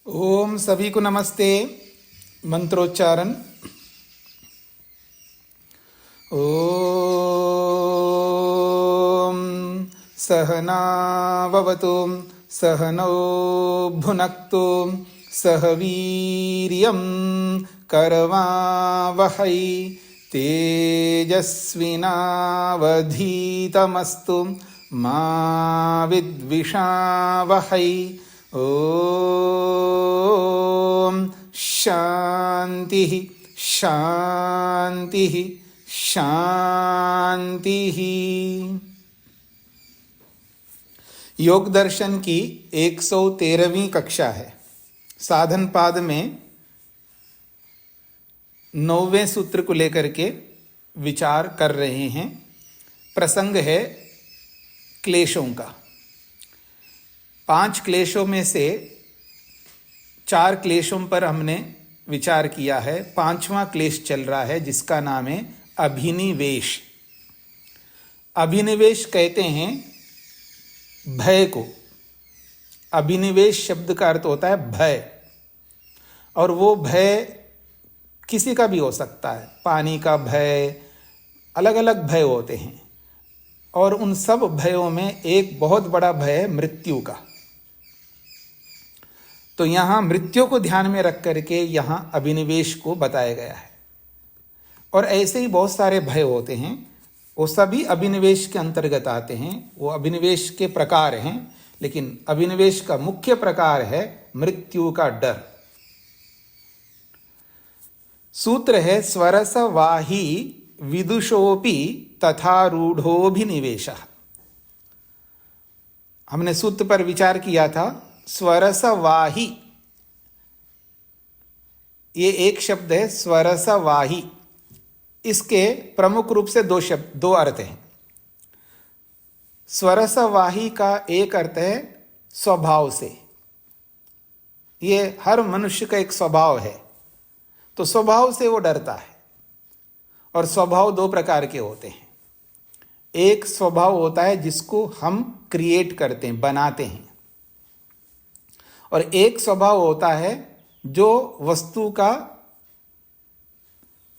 ओम सभी को नमस्ते। मंत्रोच्चारण। ओम सहनाववतु सहनौ भुनक्तु सह वीर्यं करवावहै तेजस्विनावधीतमस्तु मा विद्विषावहै। ओम शांति शांति शांति। योग दर्शन की 113वीं कक्षा है। साधन पाद में 9वें सूत्र को लेकर के विचार कर रहे हैं। प्रसंग है क्लेशों का। 5 क्लेशों में से 4 क्लेशों पर हमने विचार किया है। 5वां क्लेश चल रहा है जिसका नाम है अभिनिवेश। अभिनिवेश कहते हैं भय को। अभिनिवेश शब्द का अर्थ होता है भय, और वो भय किसी का भी हो सकता है। पानी का भय, अलग अलग भय होते हैं, और उन सब भयों में एक बहुत बड़ा भय है मृत्यु का। तो यहाँ मृत्यु को ध्यान में रख करके यहाँ अभिनिवेश को बताया गया है। और ऐसे ही बहुत सारे भय होते हैं, वो सभी अभिनिवेश के अंतर्गत आते हैं। वो अभिनिवेश के प्रकार हैं, लेकिन अभिनिवेश का मुख्य प्रकार है मृत्यु का डर। सूत्र है स्वरसवाही विदुषोपि तथारूढ़ोभिनिवेशः। हमने सूत्र पर विचार किया था। स्वरसवाही, ये एक शब्द है स्वरसवाही। इसके प्रमुख रूप से दो अर्थ हैं। स्वरसवाही का एक अर्थ है स्वभाव से। ये हर मनुष्य का एक स्वभाव है, तो स्वभाव से वो डरता है। और स्वभाव 2 प्रकार के होते हैं। एक स्वभाव होता है जिसको हम क्रिएट करते हैं, बनाते हैं, और एक स्वभाव होता है जो वस्तु का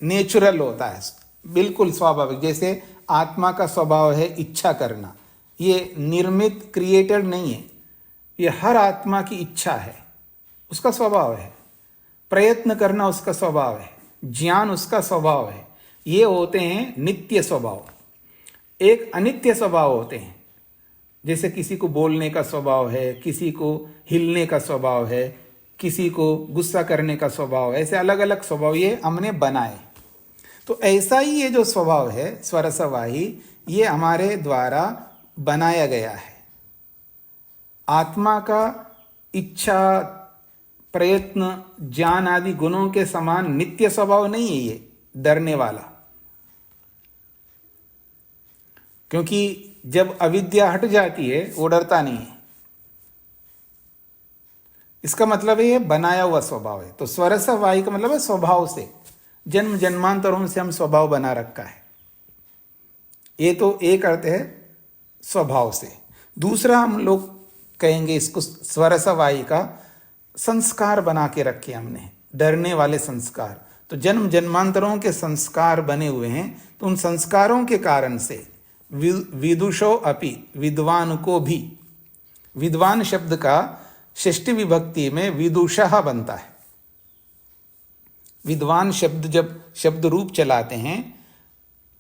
नेचुरल होता है, बिल्कुल स्वाभाविक। जैसे आत्मा का स्वभाव है इच्छा करना। ये निर्मित क्रिएटेड नहीं है, ये हर आत्मा की इच्छा है, उसका स्वभाव है। प्रयत्न करना उसका स्वभाव है, ज्ञान उसका स्वभाव है। ये होते हैं नित्य स्वभाव। एक अनित्य स्वभाव होते हैं, जैसे किसी को बोलने का स्वभाव है, किसी को हिलने का स्वभाव है, किसी को गुस्सा करने का स्वभाव है। ऐसे अलग अलग स्वभाव ये हमने बनाए। तो ऐसा ही ये जो स्वभाव है स्वरसवाही, ये हमारे द्वारा बनाया गया है। आत्मा का इच्छा, प्रयत्न, ज्ञान आदि गुणों के समान नित्य स्वभाव नहीं है ये डरने वाला। क्योंकि जब अविद्या हट जाती है वो डरता नहीं है। इसका मतलब है ये बनाया हुआ स्वभाव है। तो स्वरसवाही का मतलब है स्वभाव से, जन्म जन्मांतरों से हम स्वभाव बना रखा है। ये तो एक अर्थ है स्वभाव से। दूसरा हम लोग कहेंगे इसको स्वरसवाही का संस्कार बना के रखे हमने, डरने वाले संस्कार। तो जन्म जन्मांतरों के संस्कार बने हुए हैं, तो उन संस्कारों के कारण से विदुषो अपि, विद्वान को भी। विद्वान शब्द का षष्ठी विभक्ति में विदुषः बनता है। विद्वान शब्द जब शब्द रूप चलाते हैं,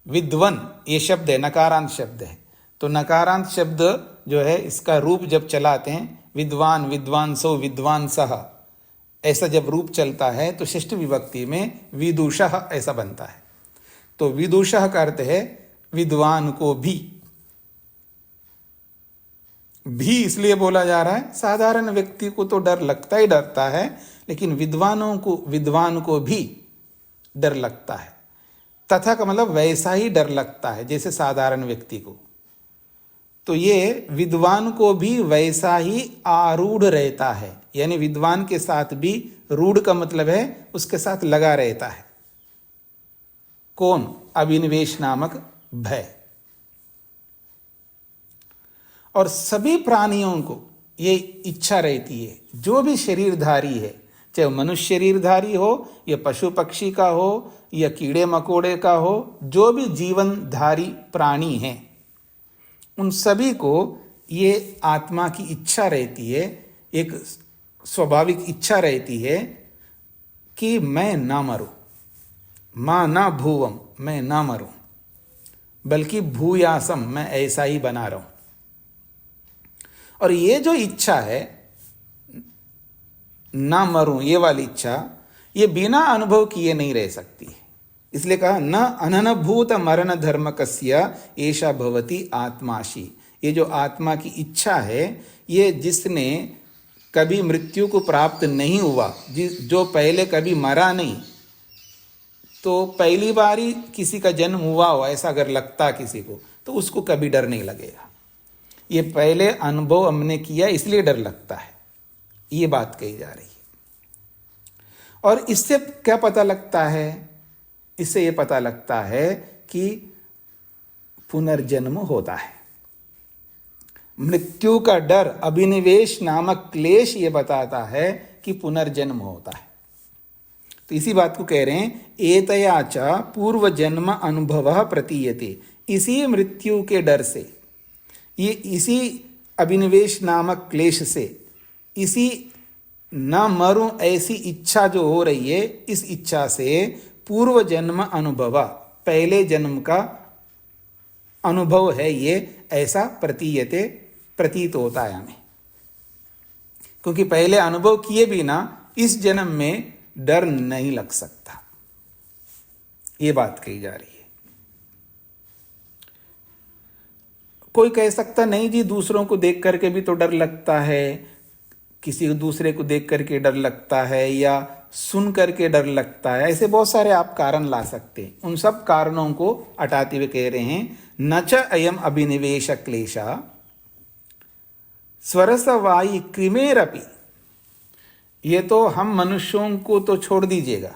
विद्वन ये शब्द है, नकारांत शब्द है। तो नकारांत शब्द जो है इसका रूप जब चलाते हैं, विद्वान, विद्वांसो, विद्वांसः, ऐसा जब रूप चलता है तो षष्ठी विभक्ति में विदुषः ऐसा बनता है। तो विदुषः का अर्थ है विद्वान को भी इसलिए बोला जा रहा है। साधारण व्यक्ति को तो डर लगता ही डरता है, लेकिन विद्वान को भी डर लगता है। तथा का मतलब वैसा ही डर लगता है जैसे साधारण व्यक्ति को। तो ये विद्वान को भी वैसा ही आरूढ़ रहता है, यानी विद्वान के साथ भी रूढ़ का मतलब है उसके साथ लगा रहता है। कौन? अभिनिवेश नामक भय। और सभी प्राणियों को ये इच्छा रहती है। जो भी शरीरधारी है, चाहे मनुष्य शरीरधारी हो या पशु पक्षी का हो या कीड़े मकोड़े का हो, जो भी जीवनधारी प्राणी हैं, उन सभी को ये आत्मा की इच्छा रहती है, एक स्वाभाविक इच्छा रहती है कि मैं ना मरूं, मां ना भूवम, मैं ना मरूं, बल्कि भूयासम, मैं ऐसा ही बना रहूं। और ये जो इच्छा है ना मरूं, ये वाली इच्छा, ये बिना अनुभव किए नहीं रह सकती। इसलिए कहा न अननुभूत मरण धर्म कस्य एषा भवति आत्माशी। ये जो आत्मा की इच्छा है, ये जिसने कभी मृत्यु को प्राप्त नहीं हुआ, जो पहले कभी मरा नहीं, तो पहली बार ही किसी का जन्म हुआ हो ऐसा अगर लगता किसी को, तो उसको कभी डर नहीं लगेगा। ये पहले अनुभव हमने किया इसलिए डर लगता है, ये बात कही जा रही है। और इससे क्या पता लगता है? इससे ये पता लगता है कि पुनर्जन्म होता है। मृत्यु का डर, अभिनिवेश नामक क्लेश ये बताता है कि पुनर्जन्म होता है। तो इसी बात को कह रहे हैं, एतया च पूर्व जन्म अनुभव प्रतीयते। इसी मृत्यु के डर से, ये इसी अभिनिवेश नामक क्लेश से, इसी न मरूं ऐसी इच्छा जो हो रही है, इस इच्छा से पूर्व जन्म अनुभव, पहले जन्म का अनुभव है ये, ऐसा प्रतीयते, प्रतीत होता है हमें। क्योंकि पहले अनुभव किए बिना इस जन्म में डर नहीं लग सकता, ये बात कही जा रही है। कोई कह सकता नहीं जी, दूसरों को देख करके भी तो डर लगता है, किसी दूसरे को देख करके डर लगता है, या सुन करके डर लगता है, ऐसे बहुत सारे आप कारण ला सकते हैं। उन सब कारणों को हटाते हुए कह रहे हैं, न च अयम अभिनिवेश क्लेशा स्वरसवाई कृमेरपि। ये तो हम मनुष्यों को तो छोड़ दीजिएगा,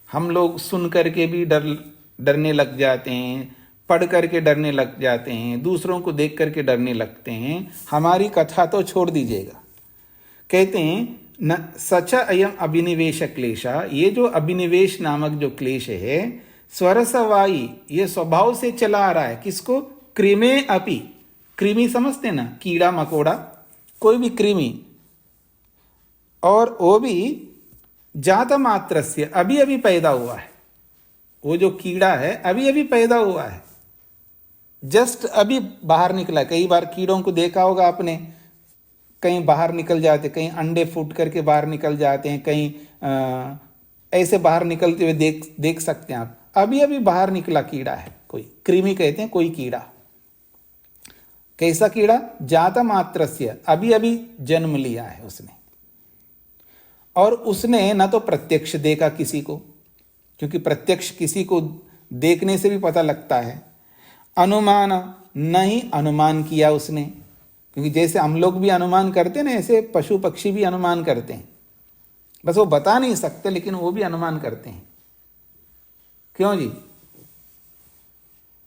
हम लोग सुन करके भी डरने लग जाते हैं, पढ़ करके डरने लग जाते हैं, दूसरों को देख करके डरने लगते हैं, हमारी कथा तो छोड़ दीजिएगा। कहते हैं न सच अयम अभिनिवेश क्लेशा, ये जो अभिनिवेश नामक जो क्लेश है, स्वरसवाई, ये स्वभाव से चला आ रहा है। किसको? कृमे अपि। कृमि समझते ना, कीड़ा मकोड़ा, कोई भी कृमि, और वो भी जात मात्रस्य, अभी अभी पैदा हुआ है। वो जो कीड़ा है अभी अभी पैदा हुआ है, जस्ट अभी बाहर निकला। कई बार कीड़ों को देखा होगा आपने, कहीं बाहर निकल जाते, कहीं अंडे फूट करके बाहर निकल जाते हैं, कहीं ऐसे बाहर निकलते हुए देख सकते हैं आप। अभी अभी बाहर निकला कीड़ा है, कोई कृमि कहते हैं, कोई कीड़ा। कैसा कीड़ा? जात मात्रस्य, अभी अभी जन्म लिया है उसने। और उसने न तो प्रत्यक्ष देखा किसी को, क्योंकि प्रत्यक्ष किसी को देखने से भी पता लगता है, अनुमान नहीं अनुमान किया उसने, क्योंकि जैसे हम लोग भी अनुमान करते हैं ना, ऐसे पशु पक्षी भी अनुमान करते हैं। बस वो बता नहीं सकते, लेकिन वो भी अनुमान करते हैं। क्यों जी?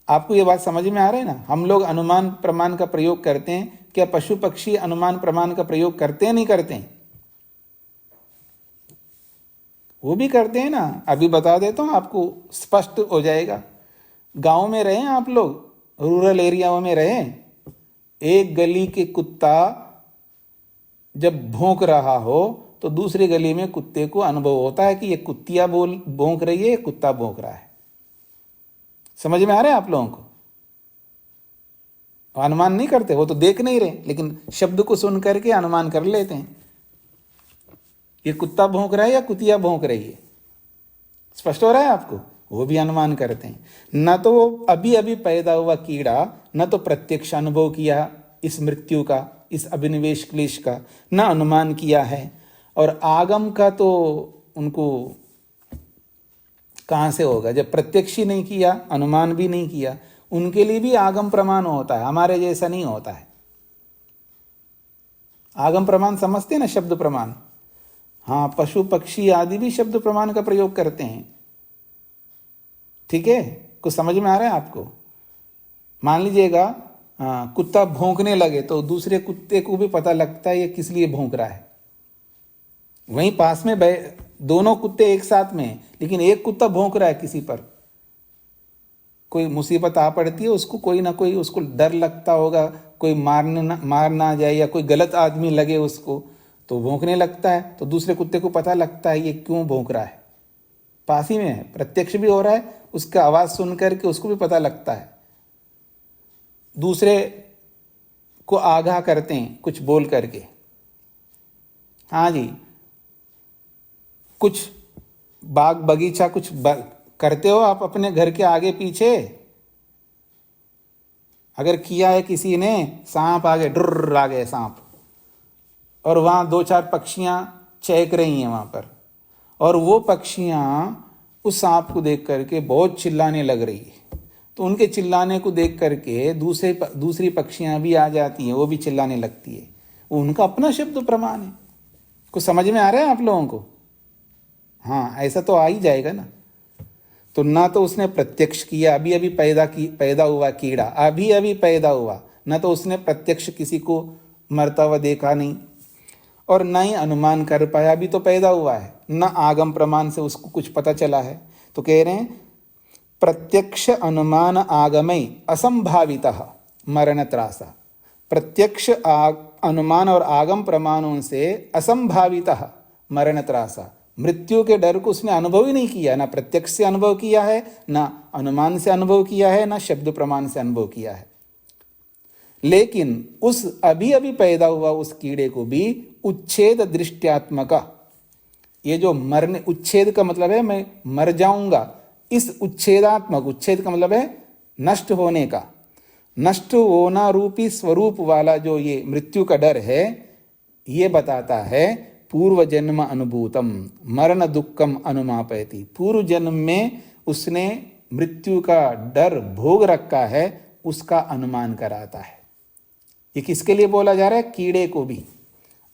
आपको ये बात समझ में आ रहा है ना? हम लोग अनुमान प्रमाण का प्रयोग करते हैं, क्या पशु पक्षी अनुमान प्रमाण का प्रयोग करते हैं, नहीं करते हैं? वो भी करते हैं ना। अभी बता देता हूं, आपको स्पष्ट हो जाएगा। गांव में रहे आप लोग, रूरल एरियाओं में रहे, एक गली के कुत्ता जब भौंक रहा हो तो दूसरी गली में कुत्ते को अनुभव होता है कि ये कुत्तियां भौंक रही है, ये कुत्ता भौंक रहा है। समझ में आ रहा है आप लोगों को? अनुमान नहीं करते, वो तो देख नहीं रहे, लेकिन शब्द को सुन करके अनुमान कर लेते हैं, ये कुत्ता भौंक रहा है या कुतिया भौंक रही है। स्पष्ट हो रहा है आपको? वो भी अनुमान करते हैं। न तो वो अभी अभी पैदा हुआ कीड़ा, न तो प्रत्यक्ष अनुभव किया इस मृत्यु का, इस अभिनिवेश क्लेश का, न अनुमान किया है। और आगम का तो उनको कहाँ से होगा, जब प्रत्यक्ष ही नहीं किया, अनुमान भी नहीं किया। उनके लिए भी आगम प्रमाण होता है, हमारे जैसा नहीं होता है। आगम प्रमाण समझते हैं ना, शब्द प्रमाण। हाँ, पशु पक्षी आदि भी शब्द प्रमाण का प्रयोग करते हैं। ठीक है, कुछ समझ में आ रहा है आपको? मान लीजिएगा कुत्ता भौंकने लगे तो दूसरे कुत्ते को भी पता लगता है ये किस लिए भौंक रहा है। वहीं पास में दोनों कुत्ते एक साथ में हैं, लेकिन एक कुत्ता भौंक रहा है किसी पर, कोई मुसीबत आ पड़ती है उसको, कोई ना कोई उसको डर लगता होगा, कोई मार ना जाए या कोई गलत आदमी लगे उसको, तो भौंकने लगता है। तो दूसरे कुत्ते को पता लगता है ये क्यों भौंक रहा है, पास ही में है, प्रत्यक्ष भी हो रहा है, उसका आवाज सुन करके उसको भी पता लगता है। दूसरे को आगाह करते हैं कुछ बोल करके, हाँ जी, कुछ बाग बगीचा कुछ करते हो आप अपने घर के आगे पीछे, अगर किया है किसी ने, सांप आ गए, डुर्र आ गए सांप, और वहां दो चार पक्षियां चहक रही हैं वहां पर, और वो पक्षियां उस सांप को देख करके बहुत चिल्लाने लग रही है, तो उनके चिल्लाने को देख करके दूसरी पक्षियां भी आ जाती हैं, वो भी चिल्लाने लगती है। वो उनका अपना शब्द प्रमाण है। कुछ समझ में आ रहा है आप लोगों को? हाँ, ऐसा तो आ ही जाएगा ना। तो ना तो उसने प्रत्यक्ष किया, अभी अभी पैदा हुआ कीड़ा, अभी अभी पैदा हुआ, ना तो उसने प्रत्यक्ष किसी को मरता हुआ देखा नहीं, और ना ही अनुमान कर पाया, अभी तो पैदा हुआ है, ना आगम प्रमाण से उसको कुछ पता चला है। तो कह रहे हैं प्रत्यक्ष अनुमान आगमय असंभावितः मरण त्रासा, प्रत्यक्ष अनुमान और आगम प्रमाणों से असंभावितः मरण त्रासा, मृत्यु के डर को उसने अनुभव ही नहीं किया, ना प्रत्यक्ष से अनुभव किया है, ना अनुमान से अनुभव किया है, ना शब्द प्रमाण से अनुभव किया है। लेकिन उस अभी अभी पैदा हुआ उस कीड़े को भी उच्छेद दृष्ट्यात्मक, ये जो मरने, उच्छेद का मतलब है मैं मर जाऊंगा, इस उच्छेदात्मक, उच्छेद का मतलब है नष्ट होने का, नष्ट होना रूपी स्वरूप वाला जो ये मृत्यु का डर है, ये बताता है पूर्व जन्म अनुभूतम मरण दुखम अनुमापयति, पूर्व जन्म में उसने मृत्यु का डर भोग रखा है, उसका अनुमान कराता है। ये किसके लिए बोला जा रहा है? कीड़े को भी।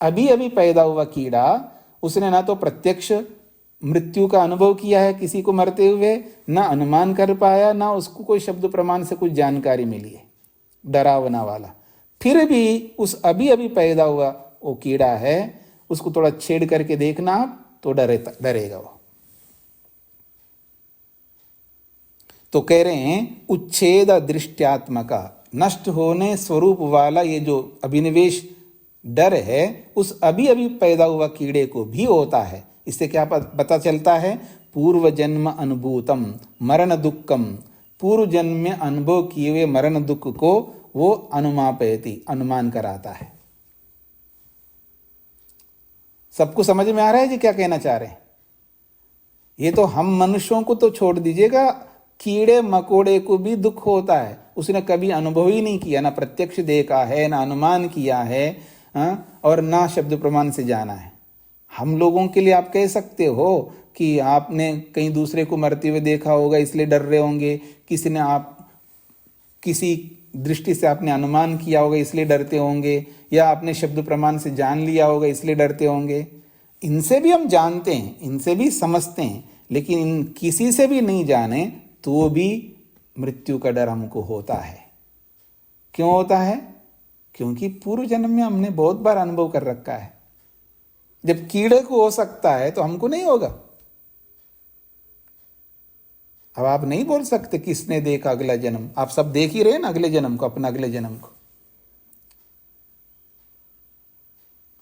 अभी अभी पैदा हुआ कीड़ा, उसने ना तो प्रत्यक्ष मृत्यु का अनुभव किया है किसी को मरते हुए, ना अनुमान कर पाया, ना उसको कोई शब्द प्रमाण से कुछ जानकारी मिली है डरावना वाला। फिर भी उस अभी अभी पैदा हुआ वो कीड़ा है, उसको थोड़ा छेड़ करके देखना आप तो डरेगा वो। तो कह रहे हैं उच्छेद दृष्ट्यात्मका, नष्ट होने स्वरूप वाला ये जो अभिनिवेश डर है, उस अभी अभी पैदा हुआ कीड़े को भी होता है। इससे क्या पता चलता है? पूर्व जन्म अनुभूतम मरण दुखम, पूर्व जन्म में अनुभव किए हुए मरण दुख को वो अनुमापयति, अनुमान कराता है। सबको समझ में आ रहा है जी क्या कहना चाह रहे हैं? ये तो हम मनुष्यों को तो छोड़ दीजिएगा, कीड़े मकोड़े को भी दुख होता है, उसने कभी अनुभव ही नहीं किया, ना प्रत्यक्ष देखा है, ना अनुमान किया है, और ना शब्द प्रमाण से जाना है। हम लोगों के लिए आप कह सकते हो कि आपने कहीं दूसरे को मरते हुए देखा होगा इसलिए डर रहे होंगे, किसी ने आप किसी दृष्टि से आपने अनुमान किया होगा इसलिए डरते होंगे, या आपने शब्द प्रमाण से जान लिया होगा इसलिए डरते होंगे। इनसे भी हम जानते हैं, इनसे भी समझते हैं, लेकिन इन किसी से भी नहीं जाने तो भी मृत्यु का डर हमको होता है। क्यों होता है? क्योंकि पूर्व जन्म में हमने बहुत बार अनुभव कर रखा है। जब कीड़े को हो सकता है तो हमको नहीं होगा। अब आप नहीं बोल सकते किसने देखा अगला जन्म, आप सब देख ही रहे हैं ना अगले जन्म को, अपना अगले जन्म को।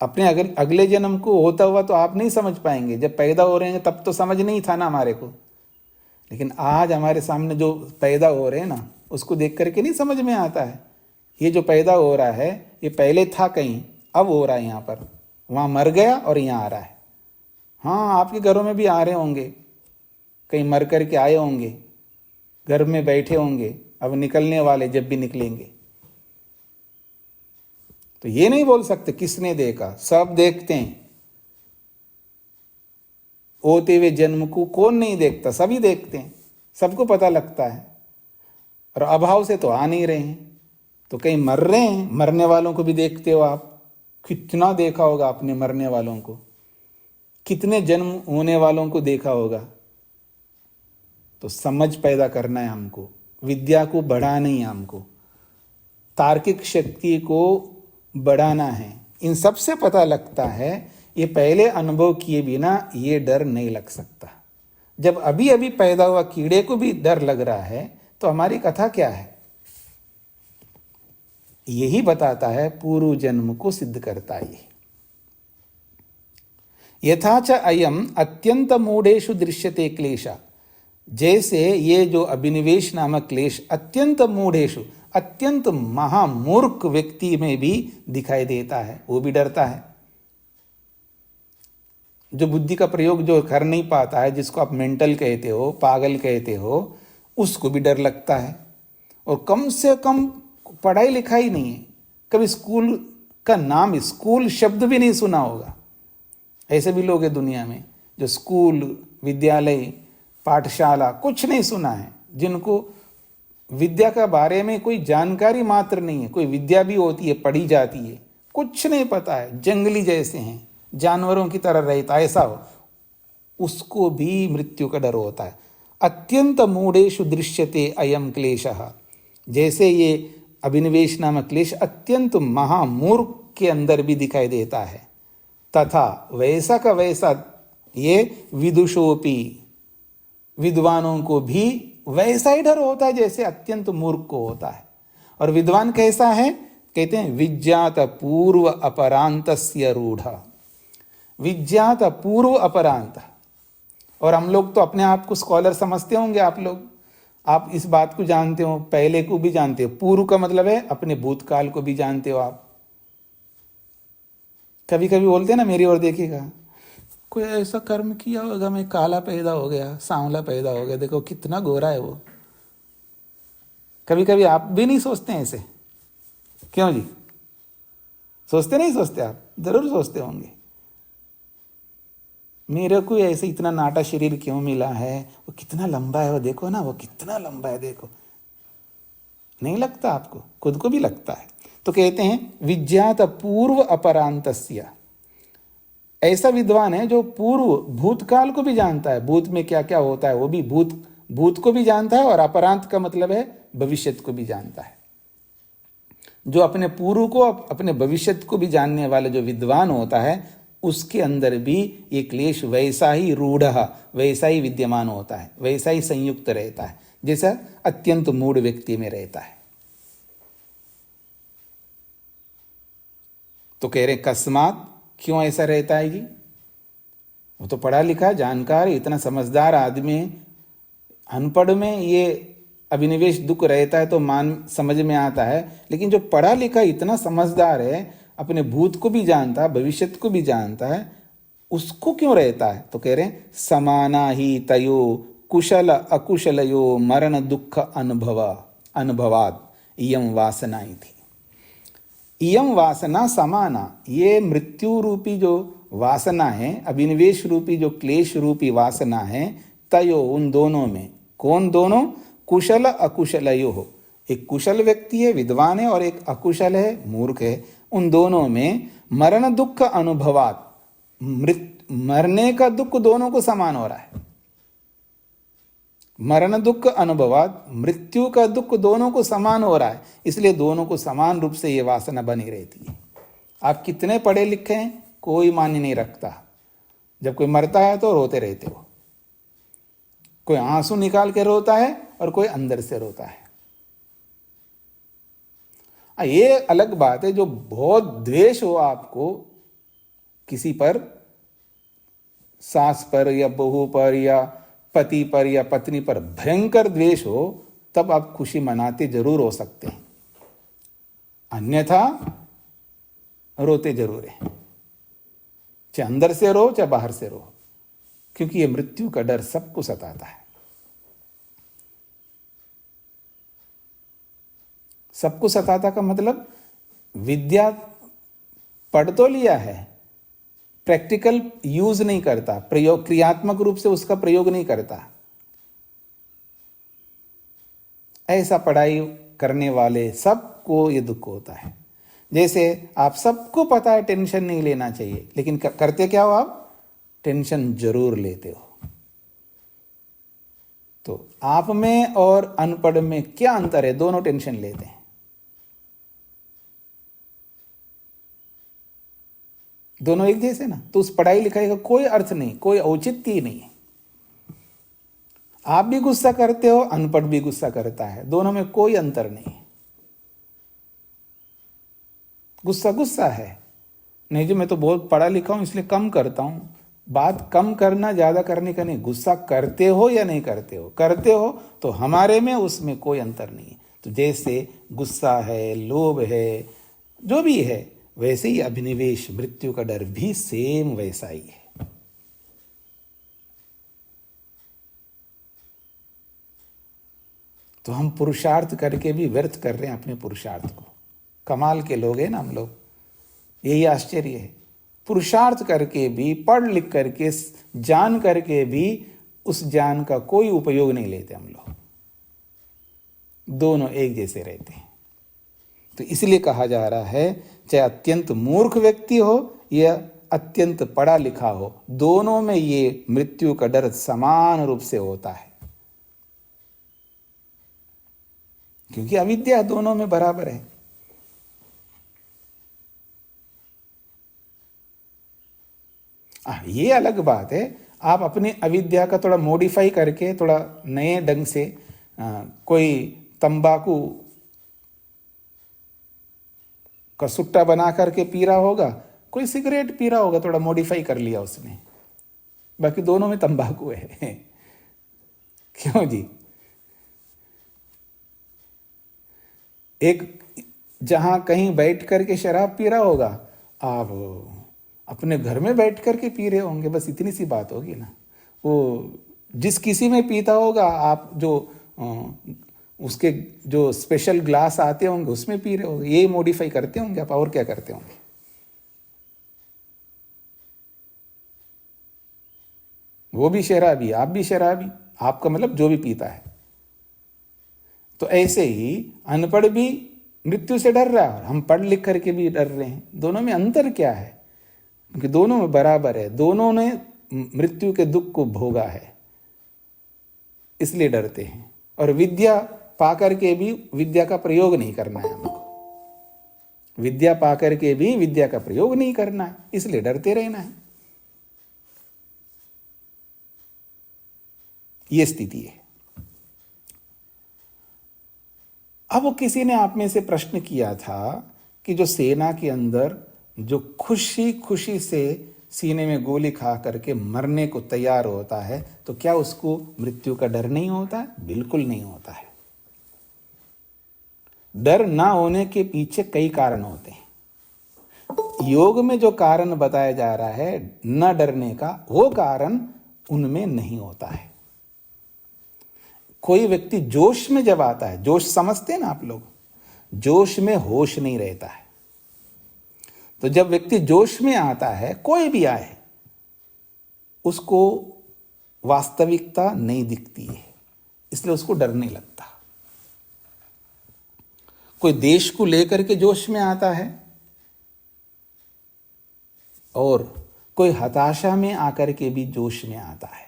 अपने अगले जन्म को होता हुआ तो आप नहीं समझ पाएंगे, जब पैदा हो रहे हैं तब तो समझ नहीं था ना हमारे को। लेकिन आज हमारे सामने जो पैदा हो रहे हैं ना, उसको देख करके नहीं समझ में आता है। ये जो पैदा हो रहा है ये पहले था कहीं, अब हो रहा है यहाँ पर, वहाँ मर गया और यहाँ आ रहा है। हाँ, आपके घरों में भी आ रहे होंगे, कहीं मर करके आए होंगे, घर में बैठे होंगे, अब निकलने वाले, जब भी निकलेंगे। तो ये नहीं बोल सकते किसने देखा, सब देखते हैं। होते हुए जन्म को कौन नहीं देखता? सभी देखते हैं, सबको पता लगता है। और अभाव से तो आ नहीं रहे हैं, तो कहीं मर रहे हैं, मरने वालों को भी देखते हो आप। कितना देखा होगा आपने मरने वालों को, कितने जन्म होने वालों को देखा होगा। तो समझ पैदा करना है हमको, विद्या को बढ़ाना ही है हमको। तार्किक शक्ति को बढ़ाना है, इन सब से पता लगता है ये पहले अनुभव किए बिना ये डर नहीं लग सकता। जब अभी अभी पैदा हुआ कीड़े को भी डर लग रहा है तो हमारी कथा क्या है? यही बताता है, पूर्व जन्म को सिद्ध करता है। यथाच अयम अत्यंत मूढ़ेषु दृश्यते क्लेशा, जैसे ये जो अभिनिवेश नामक क्लेश अत्यंत मूढ़ेषु, अत्यंत महामूर्ख व्यक्ति में भी दिखाई देता है, वो भी डरता है। जो बुद्धि का प्रयोग जो कर नहीं पाता है, जिसको आप मेंटल कहते हो, पागल कहते हो, उसको भी डर लगता है। और कम से कम पढ़ाई लिखाई नहीं है, कभी स्कूल का नाम, स्कूल शब्द भी नहीं सुना होगा। ऐसे भी लोग हैं दुनिया में जो स्कूल, विद्यालय, पाठशाला कुछ नहीं सुना है, जिनको विद्या का बारे में कोई जानकारी मात्र नहीं है। कोई विद्या भी होती है, पढ़ी जाती है, कुछ नहीं पता है, जंगली जैसे हैं, जानवरों की तरह रहता, ऐसा हो, उसको भी मृत्यु का डर होता है। अत्यंत मूढ़ेषु दृश्यते अयम क्लेशः, जैसे ये अभिनिवेश नामक क्लेश अत्यंत महामूर्ख के अंदर भी दिखाई देता है। तथा वैसा का वैसा ये विदुषोपि, विद्वानों को भी वैसा ही डर होता है जैसे अत्यंत मूर्ख को होता है। और विद्वान कैसा है? कहते हैं विज्ञात पूर्व अपरांतस्य रूढ़, विज्ञात पूर्व अपरांत। और हम लोग तो अपने आप को स्कॉलर समझते होंगे, आप इस बात को जानते हो, पहले को भी जानते हो। पूर्व का मतलब है अपने भूतकाल को भी जानते हो आप। कभी कभी बोलते हैं ना, मेरी ओर देखिएगा, कोई ऐसा कर्म किया होगा, मैं काला पैदा हो गया, सांवला पैदा हो गया, देखो कितना गोरा है वो। कभी कभी आप भी नहीं सोचते हैं ऐसे? क्यों जी, सोचते नहीं सोचते? आप जरूर सोचते होंगे, मेरे को ऐसे इतना नाटा शरीर क्यों मिला है, वो कितना लंबा है, वो देखो ना, वो कितना लंबा है, देखो। नहीं लगता आपको? खुद को भी लगता है। तो कहते हैं विज्ञात पूर्व अपरांतस्य, ऐसा विद्वान है जो पूर्व भूतकाल को भी जानता है, भूत में क्या क्या होता है वो भी भूत को भी जानता है, और अपरांत का मतलब है भविष्यत को भी जानता है। जो अपने पूर्व को, अपने भविष्यत को भी जानने वाला जो विद्वान होता है, उसके अंदर भी ये क्लेश वैसा ही रूढ़, वैसा ही विद्यमान होता है, वैसा ही संयुक्त रहता है जैसा अत्यंत मूढ़ व्यक्ति में रहता है। तो कह रहे कस्मात, क्यों ऐसा रहता है जी? वो तो पढ़ा लिखा जानकार, इतना समझदार आदमी, अनपढ़ में ये अभिनिवेश दुख रहता है तो समझ में आता है। लेकिन जो पढ़ा लिखा इतना समझदार है, अपने भूत को भी जानता है, भविष्यत को भी जानता है, उसको क्यों रहता है? तो कह रहे हैं समाना ही तयो कुशल अकुशलयो मरण दुख अनुभवात इयम वासना थी। इयम वासना समाना, ये मृत्यु रूपी जो वासना है, अभिनिवेश रूपी जो क्लेश रूपी वासना है, तयो, उन दोनों में। कौन दोनों? कुशल अकुशलयो, एक कुशल व्यक्ति है, विद्वान है, और एक अकुशल है, मूर्ख है। उन दोनों में मरण दुख अनुभवात, मरने का दुख दोनों को समान हो रहा है। मरण दुख अनुभवात, मृत्यु का दुख दोनों को समान हो रहा है, इसलिए दोनों को समान रूप से ये वासना बनी रहती है। आप कितने पढ़े लिखे हैं, कोई मान्य नहीं रखता। जब कोई मरता है तो रोते रहते हो, कोई आंसू निकाल के रोता है और कोई अंदर से रोता है। ये अलग बात है, जो बहुत द्वेष हो आपको किसी पर, सास पर या बहू पर या पति पर या पत्नी पर भयंकर द्वेष हो, तब आप खुशी मनाते जरूर हो सकते हैं, अन्यथा रोते जरूर है। चाहे अंदर से रो चाहे बाहर से रो, क्योंकि ये मृत्यु का डर सबको सताता है। सबको सताता का मतलब, विद्या पढ़ तो लिया है, प्रैक्टिकल यूज नहीं करता, प्रयोग क्रियात्मक रूप से उसका प्रयोग नहीं करता। ऐसा पढ़ाई करने वाले सबको ये दुख होता है। जैसे आप सबको पता है टेंशन नहीं लेना चाहिए, लेकिन करते क्या हो आप? टेंशन जरूर लेते हो। तो आप में और अनपढ़ में क्या अंतर है? दोनों टेंशन लेते हैं। दोनों एक जैसे ना, तो उस पढ़ाई लिखाई का कोई अर्थ नहीं, कोई औचित्य ही नहीं है। आप भी गुस्सा करते हो, अनपढ़ भी गुस्सा करता है, दोनों में कोई अंतर नहीं है। गुस्सा गुस्सा है, नहीं जी मैं तो बहुत पढ़ा लिखा हूं इसलिए कम करता हूं। बात कम करना ज्यादा करने का नहीं, गुस्सा करते हो या नहीं करते हो, करते हो तो हमारे में उसमें कोई अंतर नहीं है। तो जैसे गुस्सा है, लोभ है, जो भी है, वैसे ही अभिनिवेश, मृत्यु का डर भी सेम वैसा ही है। तो हम पुरुषार्थ करके भी व्यर्थ कर रहे हैं अपने पुरुषार्थ को। कमाल के लोग हैं ना हम लोग, यही आश्चर्य है। पुरुषार्थ करके भी, पढ़ लिख करके, जान करके भी उस ज्ञान का कोई उपयोग नहीं लेते हम लोग। दोनों एक जैसे रहते हैं। तो इसलिए कहा जा रहा है, चाहे अत्यंत मूर्ख व्यक्ति हो या अत्यंत पढ़ा लिखा हो, दोनों में ये मृत्यु का डर समान रूप से होता है, क्योंकि अविद्या दोनों में बराबर है। ये अलग बात है, आप अपनी अविद्या का थोड़ा मॉडिफाई करके, थोड़ा नए ढंग से कोई तंबाकू का सुट्टा बना करके पी रहा होगा, कोई सिगरेट पी रहा होगा, थोड़ा मॉडिफाई कर लिया उसने, बाकी दोनों में तंबाकू है। क्यों जी? एक जहां कहीं बैठ करके शराब पी रहा होगा, आप अपने घर में बैठ करके पी रहे होंगे, बस इतनी सी बात होगी ना। वो जिस किसी में पीता होगा, आप जो उसके जो स्पेशल ग्लास आते होंगे उसमें पी रहे होंगे, यही मॉडिफाई करते होंगे आप, और क्या करते होंगे? वो भी शराबी, आप भी शराबी, आपका मतलब जो भी पीता है। तो ऐसे ही अनपढ़ भी मृत्यु से डर रहा है, हम पढ़ लिख करके भी डर रहे हैं। दोनों में अंतर क्या है? क्योंकि दोनों में बराबर है, दोनों ने मृत्यु के दुख को भोगा है, इसलिए डरते हैं। और विद्या पाकर के भी विद्या का प्रयोग नहीं करना है हमको, विद्या पाकर के भी विद्या का प्रयोग नहीं करना है, इसलिए डरते रहना है। ये स्थिति है। अब वो किसी ने आप में से प्रश्न किया था कि जो सेना के अंदर जो खुशी खुशी से सीने में गोली खा करके मरने को तैयार होता है, तो क्या उसको मृत्यु का डर नहीं होता है? बिल्कुल नहीं होता है। डर ना होने के पीछे कई कारण होते हैं। योग में जो कारण बताया जा रहा है न डरने का, वो कारण उनमें नहीं होता है। कोई व्यक्ति जोश में जब आता है, जोश समझते हैं ना आप लोग, जोश में होश नहीं रहता है। तो जब व्यक्ति जोश में आता है, कोई भी आए, उसको वास्तविकता नहीं दिखती है, इसलिए उसको डर नहीं लगता। कोई देश को लेकर के जोश में आता है, और कोई हताशा में आकर के भी जोश में आता है।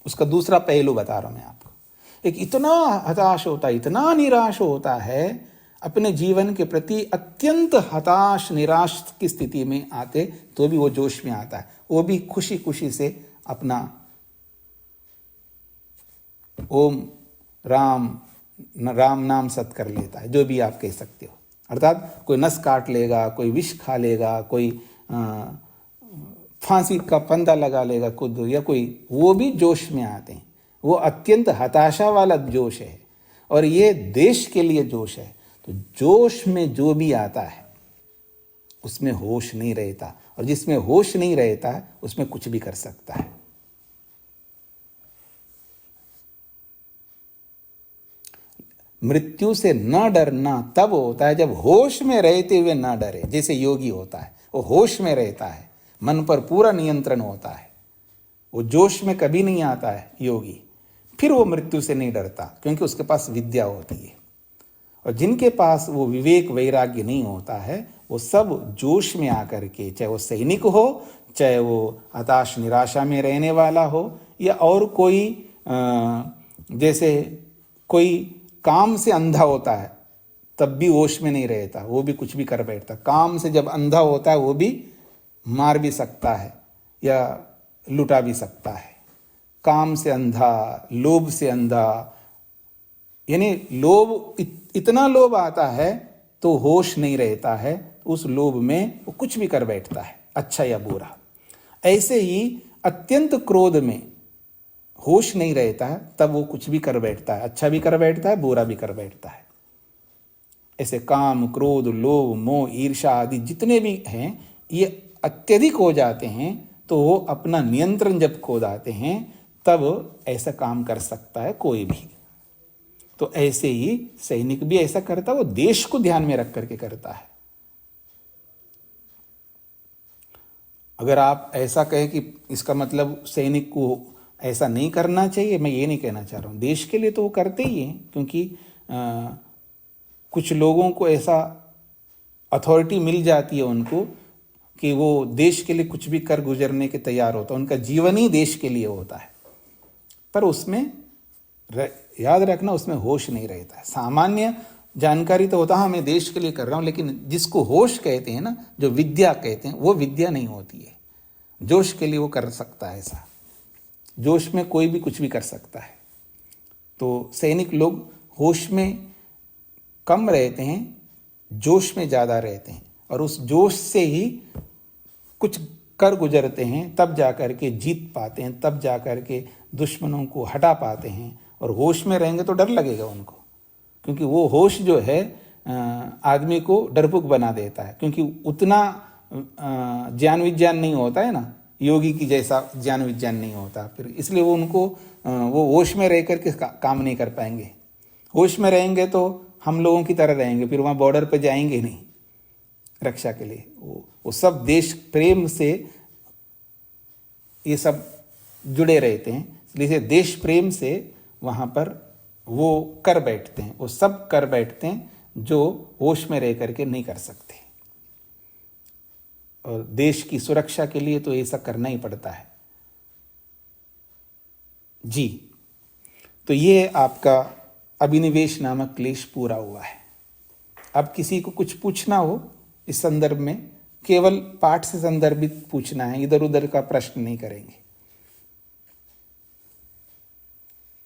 उसका दूसरा पहलू बता रहा हूं मैं आपको। एक इतना हताश होता है, इतना निराश होता है, अपने जीवन के प्रति अत्यंत हताश निराश की स्थिति में आते तो भी वो जोश में आता है, वो भी खुशी खुशी से अपना ओम राम राम नाम सत कर लेता है, जो भी आप कह सकते हो। अर्थात कोई नस काट लेगा, कोई विष खा लेगा, कोई फांसी का फंदा लगा लेगा खुद, या कोई, वो भी जोश में आते हैं। वो अत्यंत हताशा वाला जोश है, और ये देश के लिए जोश है। तो जोश में जो भी आता है उसमें होश नहीं रहता, और जिसमें होश नहीं रहता है उसमें कुछ भी कर सकता है। मृत्यु से न डरना तब होता है जब होश में रहते हुए न डरे। जैसे योगी होता है, वो होश में रहता है, मन पर पूरा नियंत्रण होता है, वो जोश में कभी नहीं आता है योगी, फिर वो मृत्यु से नहीं डरता, क्योंकि उसके पास विद्या होती है। और जिनके पास वो विवेक वैराग्य नहीं होता है, वो सब जोश में आकर के, चाहे वो सैनिक हो, चाहे वो हताश निराशा में रहने वाला हो, या और कोई जैसे कोई काम से अंधा होता है तब भी होश में नहीं रहता, वो भी कुछ भी कर बैठता। काम से जब अंधा होता है वो भी मार भी सकता है या लुटा भी सकता है। काम से अंधा, लोभ से अंधा, यानी लोभ, इतना लोभ आता है तो होश नहीं रहता है, उस लोभ में वो कुछ भी कर बैठता है, अच्छा या बुरा। ऐसे ही अत्यंत क्रोध में होश नहीं रहता है, तब वो कुछ भी कर बैठता है, अच्छा भी कर बैठता है, बुरा भी कर बैठता है। ऐसे काम, क्रोध, लोभ, मोह, ईर्ष्या आदि जितने भी हैं, ये अत्यधिक हो जाते हैं तो वो अपना नियंत्रण जब खो जाते हैं तब ऐसा काम कर सकता है कोई भी। तो ऐसे ही सैनिक भी ऐसा करता है, वो देश को ध्यान में रख करके करता है। अगर आप ऐसा कहें कि इसका मतलब सैनिक को ऐसा नहीं करना चाहिए, मैं ये नहीं कहना चाह रहा हूँ। देश के लिए तो वो करते ही हैं, क्योंकि कुछ लोगों को ऐसा अथॉरिटी मिल जाती है उनको कि वो देश के लिए कुछ भी कर गुजरने के तैयार होता है, उनका जीवन ही देश के लिए होता है। पर उसमें याद रखना, उसमें होश नहीं रहता है। सामान्य जानकारी तो होता है, हाँ मैं देश के लिए कर रहा हूँ, लेकिन जिसको होश कहते हैं ना, जो विद्या कहते हैं, वो विद्या नहीं होती है। जोश के लिए वो कर सकता है ऐसा, जोश में कोई भी कुछ भी कर सकता है। तो सैनिक लोग होश में कम रहते हैं, जोश में ज़्यादा रहते हैं, और उस जोश से ही कुछ कर गुजरते हैं, तब जा कर के जीत पाते हैं, तब जा कर के दुश्मनों को हटा पाते हैं। और होश में रहेंगे तो डर लगेगा उनको, क्योंकि वो होश जो है आदमी को डरपोक बना देता है, क्योंकि उतना ज्ञान विज्ञान नहीं होता है ना, योगी की जैसा ज्ञान विज्ञान नहीं होता। फिर इसलिए वो उनको वो होश में रह करके काम नहीं कर पाएंगे। होश में रहेंगे तो हम लोगों की तरह रहेंगे, फिर वहाँ बॉर्डर पर जाएंगे नहीं रक्षा के लिए। वो सब देश प्रेम से ये सब जुड़े रहते हैं, इसलिए देश प्रेम से वहाँ पर वो कर बैठते हैं, वो सब कर बैठते हैं जो होश में रह करके नहीं कर सकते। और देश की सुरक्षा के लिए तो ऐसा करना ही पड़ता है जी। तो ये आपका अभिनिवेश नामक क्लेश पूरा हुआ है। अब किसी को कुछ पूछना हो इस संदर्भ में, केवल पाठ से संदर्भित पूछना है, इधर उधर का प्रश्न नहीं करेंगे।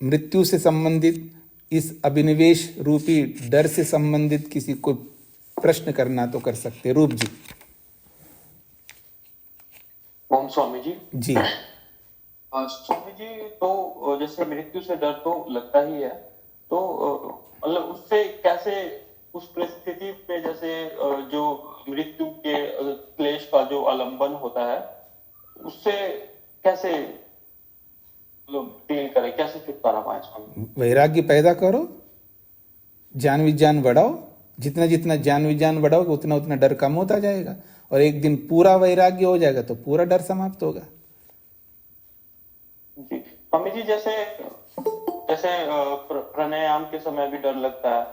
मृत्यु से संबंधित, इस अभिनिवेश रूपी डर से संबंधित किसी को प्रश्न करना तो कर सकते। रूप जी। ओम स्वामी जी। जी स्वामी जी, तो जैसे मृत्यु से डर तो लगता ही है, तो मतलब उससे कैसे, उस परिस्थिति पे जैसे जो मृत्यु के क्लेश का जो आलंबन होता है, उससे कैसे डील करें, कैसे छुटकारा पाए स्वामी? वैराग्य पैदा करो, ज्ञान विज्ञान बढ़ाओ। जितना जितना ज्ञान विज्ञान बढ़ाओगे उतना उतना डर कम होता जाएगा, और एक दिन पूरा वैराग्य हो जाएगा तो पूरा डर समाप्त होगा। जी स्वामी जी, जैसे जैसे प्राणायाम के समय भी डर लगता है,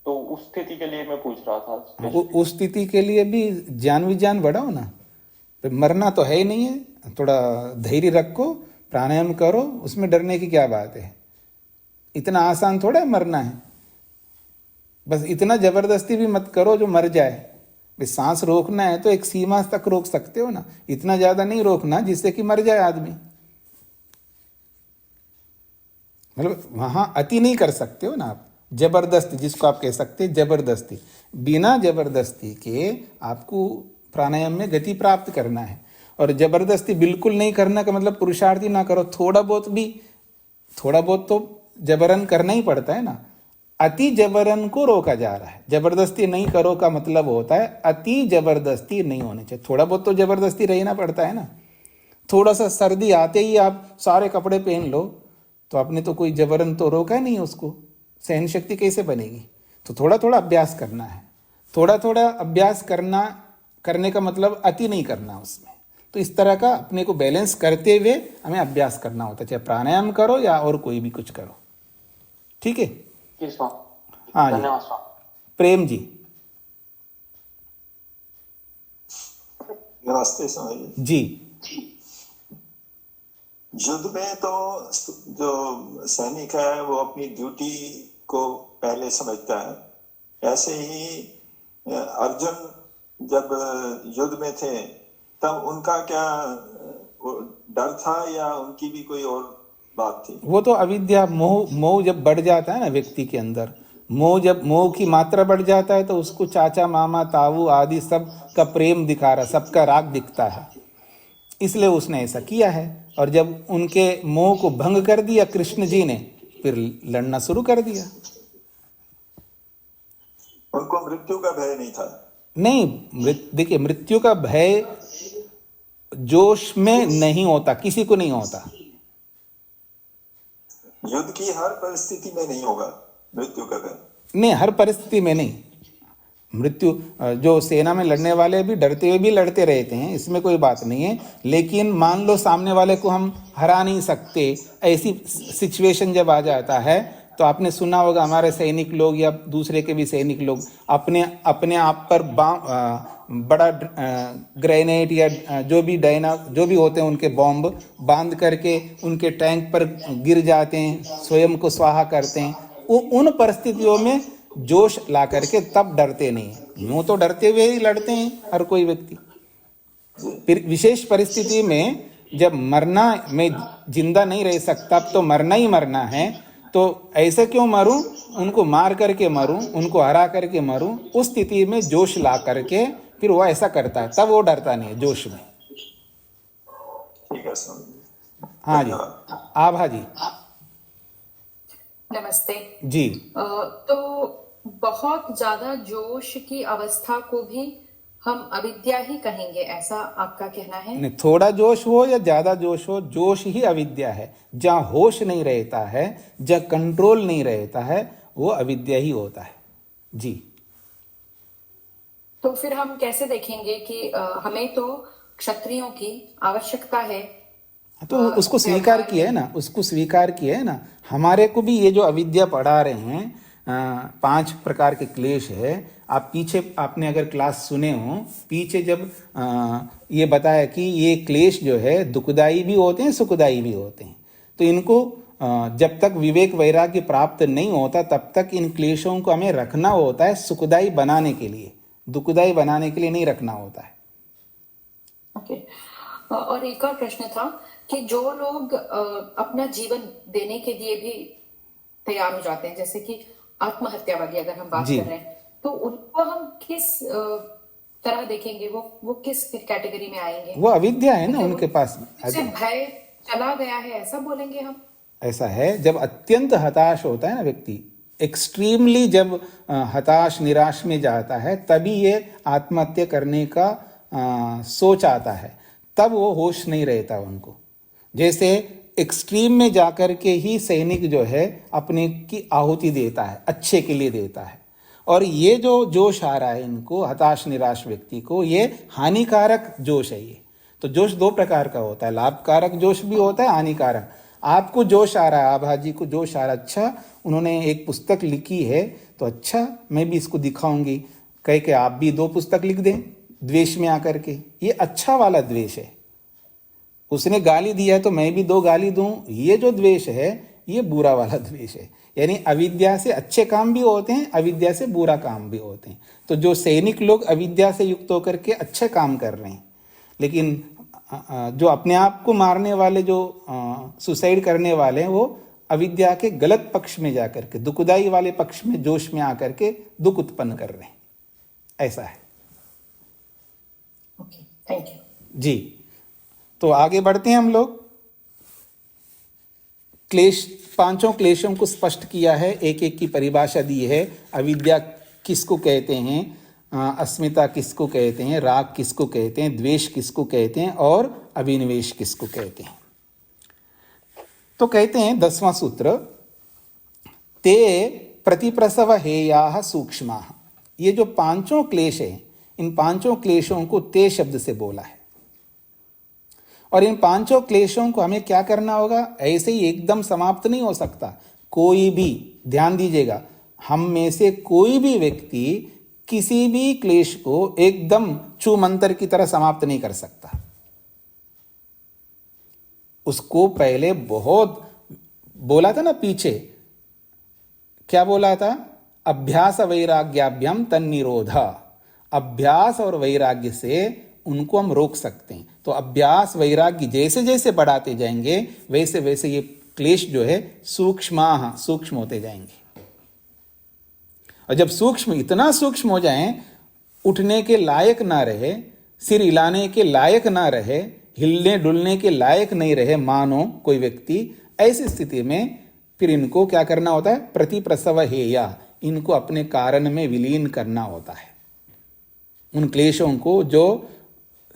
तो उस स्थिति के लिए मैं पूछ रहा था। उस स्थिति के लिए भी ज्ञान विज्ञान बढ़ाओ ना, तो मरना तो है ही नहीं है, थोड़ा धैर्य रखो, प्राणायाम करो, उसमें डरने की क्या बात है। इतना आसान थोड़ा है मरना है। बस इतना जबरदस्ती भी मत करो जो मर जाए। भाई सांस रोकना है तो एक सीमा तक रोक सकते हो ना, इतना ज्यादा नहीं रोकना जिससे कि मर जाए आदमी। मतलब वहां अति नहीं कर सकते हो ना आप, जबरदस्ती जिसको आप कह सकते हैं जबरदस्ती, बिना जबरदस्ती के आपको प्राणायाम में गति प्राप्त करना है। और जबरदस्ती बिल्कुल नहीं करना का मतलब पुरुषार्थी ना करो, थोड़ा बहुत तो जबरन करना ही पड़ता है ना। अति जबरन को रोका जा रहा है, जबरदस्ती नहीं करो का मतलब होता है अति जबरदस्ती नहीं होनी चाहिए। थोड़ा बहुत तो जबरदस्ती रहना पड़ता है ना। थोड़ा सा सर्दी आते ही आप सारे कपड़े पहन लो, तो आपने तो कोई जबरन तो रोका नहीं, उसको सहन शक्ति कैसे बनेगी। तो थोड़ा थोड़ा अभ्यास करना है, थोड़ा थोड़ा अभ्यास करने का मतलब अति नहीं करना उसमें। तो इस तरह का अपने को बैलेंस करते हुए हमें अभ्यास करना होता है, चाहे प्राणायाम करो या और कोई भी कुछ करो। ठीक है। हाँ जी, प्रेम जी। नमस्ते स्वामी जी। युद्ध में तो जो सैनिक है वो अपनी ड्यूटी को पहले समझता है। ऐसे ही अर्जुन जब युद्ध में थे तब उनका क्या वो डर था या उनकी भी कोई और बात थी? वो तो अविद्या, मोह, मोह जब बढ़ जाता है ना व्यक्ति के अंदर, जब मोह की मात्रा बढ़ जाता है तो उसको चाचा मामा ताऊ आदि सब का प्रेम दिखा रहा, सबका राग दिखता है, इसलिए उसने ऐसा किया है। और जब उनके मोह को भंग कर दिया कृष्ण जी ने, फिर लड़ना शुरू कर दिया। उनको मृत्यु का भय नहीं था? नहीं, देखिए, मृत्यु का भय जोश में नहीं होता, किसी को नहीं होता। युद्ध की हर परिस्थिति में नहीं होगा मृत्यु का भय? नहीं, हर परिस्थिति में नहीं। मृत्यु, जो सेना में लड़ने वाले भी डरते हुए भी लड़ते रहते हैं, इसमें कोई बात नहीं है। लेकिन मान लो सामने वाले को हम हरा नहीं सकते, ऐसी सिचुएशन जब आ जाता है, तो आपने सुना होगा हमारे सैनिक लोग या दूसरे के भी सैनिक लोग अपने आप पर बड़ा ग्रेनेड या जो भी होते हैं उनके बॉम्ब बांध करके उनके टैंक पर गिर जाते हैं, स्वयं को स्वाहा करते हैं। वो उन परिस्थितियों में जोश ला करके तब डरते नहीं है। यूं तो डरते हुए ही लड़ते हैं हर कोई व्यक्ति। फिर विशेष परिस्थिति में जब मरना, मैं जिंदा नहीं रह सकता, अब तो मरना ही मरना है, तो ऐसे क्यों मरूं, उनको मार करके मरूं, उनको हरा करके मरूं, उस स्थिति में जोश ला करके फिर वो ऐसा करता है, तब वो डरता नहीं है जोश में। ठीक है स्वामी जी। हाँ जी, आभा जी। नमस्ते जी। तो बहुत ज्यादा जोश की अवस्था को भी हम अविद्या ही कहेंगे, ऐसा आपका कहना है? नहीं, थोड़ा जोश हो या ज्यादा जोश हो, जोश ही अविद्या है। जहाँ होश नहीं रहता है, जहाँ कंट्रोल नहीं रहता है, वो अविद्या ही होता है। जी। तो फिर हम कैसे देखेंगे कि हमें तो क्षत्रियों की आवश्यकता है, तो उसको स्वीकार किया है ना, उसको स्वीकार किया है ना। हमारे को भी ये जो अविद्या पढ़ा रहे हैं, 5 प्रकार के क्लेश है। आप पीछे, आपने अगर क्लास सुने हो, पीछे जब ये बताया कि ये क्लेश जो है दुखदाई भी होते हैं, सुखदाई भी होते हैं। तो इनको जब तक विवेक वैराग्य प्राप्त नहीं होता तब तक इन क्लेशों को हमें रखना होता है सुखदाई बनाने के लिए, दुखदाई बनाने के लिए नहीं रखना होता है। ओके। और एक और प्रश्न था कि जो लोग अपना जीवन देने के लिए भी तैयार हो जाते हैं, जैसे कि आत्महत्या वाली अगर हम बात कर रहे हैं, तो उनको हम किस तरह देखेंगे? वो किस कैटेगरी में आएंगे? वो अविद्या है ना उनके पास, भय चला गया है ऐसा बोलेंगे हम? ऐसा है, जब अत्यंत हताश होता है ना व्यक्ति, एक्सट्रीमली जब हताश निराश में जाता है, तभी ये आत्महत्या करने का सोच आता है। तब वो होश नहीं रहता उनको। जैसे एक्सट्रीम में जाकर के ही सैनिक जो है अपने की आहुति देता है, अच्छे के लिए देता है। और ये जो जोश आ रहा है इनको, हताश निराश व्यक्ति को, ये हानिकारक जोश है। ये तो जोश 2 प्रकार का होता है, लाभकारक जोश भी होता है, हानिकारक। आपको जोश आ रहा है, आभा जी को जोश आ रहा है, अच्छा उन्होंने एक पुस्तक लिखी है तो अच्छा मैं भी इसको दिखाऊंगी, कह के आप भी 2 पुस्तक लिख दें द्वेष में आकर के। ये अच्छा वाला द्वेष है। उसने गाली दिया तो मैं भी 2 गाली दूं, ये जो द्वेष है ये बुरा वाला द्वेष है। यानी अविद्या से अच्छे काम भी होते हैं, अविद्या से बुरा काम भी होते हैं। तो जो सैनिक लोग अविद्या से युक्त होकर के अच्छे काम कर रहे हैं, लेकिन जो अपने आप को मारने वाले, जो सुसाइड करने वाले हैं, वो अविद्या के गलत पक्ष में जाकर के, दुखदाई वाले पक्ष में, जोश में आकर के दुख उत्पन्न कर रहे हैं। ऐसा है। ओके, थैंक यू जी। तो आगे बढ़ते हैं हम लोग। क्लेश, 5 क्लेशों को स्पष्ट किया है, एक एक की परिभाषा दी है। अविद्या किसको कहते हैं, अस्मिता किसको कहते हैं, राग किसको कहते हैं, द्वेष किसको कहते हैं, और अभिनिवेश किसको कहते हैं। तो कहते हैं 10वां सूत्र, ते प्रतिप्रसव हेयाः सूक्ष्माः। ये जो 5 क्लेश हैं, इन 5 क्लेशों को ते शब्द से बोला है। और इन 5 क्लेशों को हमें क्या करना होगा? ऐसे ही एकदम समाप्त नहीं हो सकता। कोई भी, ध्यान दीजिएगा, हम में से कोई भी व्यक्ति किसी भी क्लेश को एकदम छू मंतर की तरह समाप्त नहीं कर सकता। उसको पहले बहुत बोला था ना, पीछे क्या बोला था? अभ्यास वैराग्याभ्याम तन्निरोध। अभ्यास और वैराग्य से उनको हम रोक सकते हैं। तो अभ्यास वैराग्य जैसे जैसे बढ़ाते जाएंगे वैसे वैसे ये क्लेश जो है सूक्ष्म होते जाएंगे। और जब सूक्ष्म इतना सूक्ष्म हो जाएं, उठने के लायक ना रहे, सिर हिलाने के लायक ना रहे, हिलने डुलने के लायक नहीं रहे मानो कोई व्यक्ति, ऐसी स्थिति में फिर इनको क्या करना होता है? प्रतिप्रसव हेया, इनको अपने कारण में विलीन करना होता है। उन क्लेशों को जो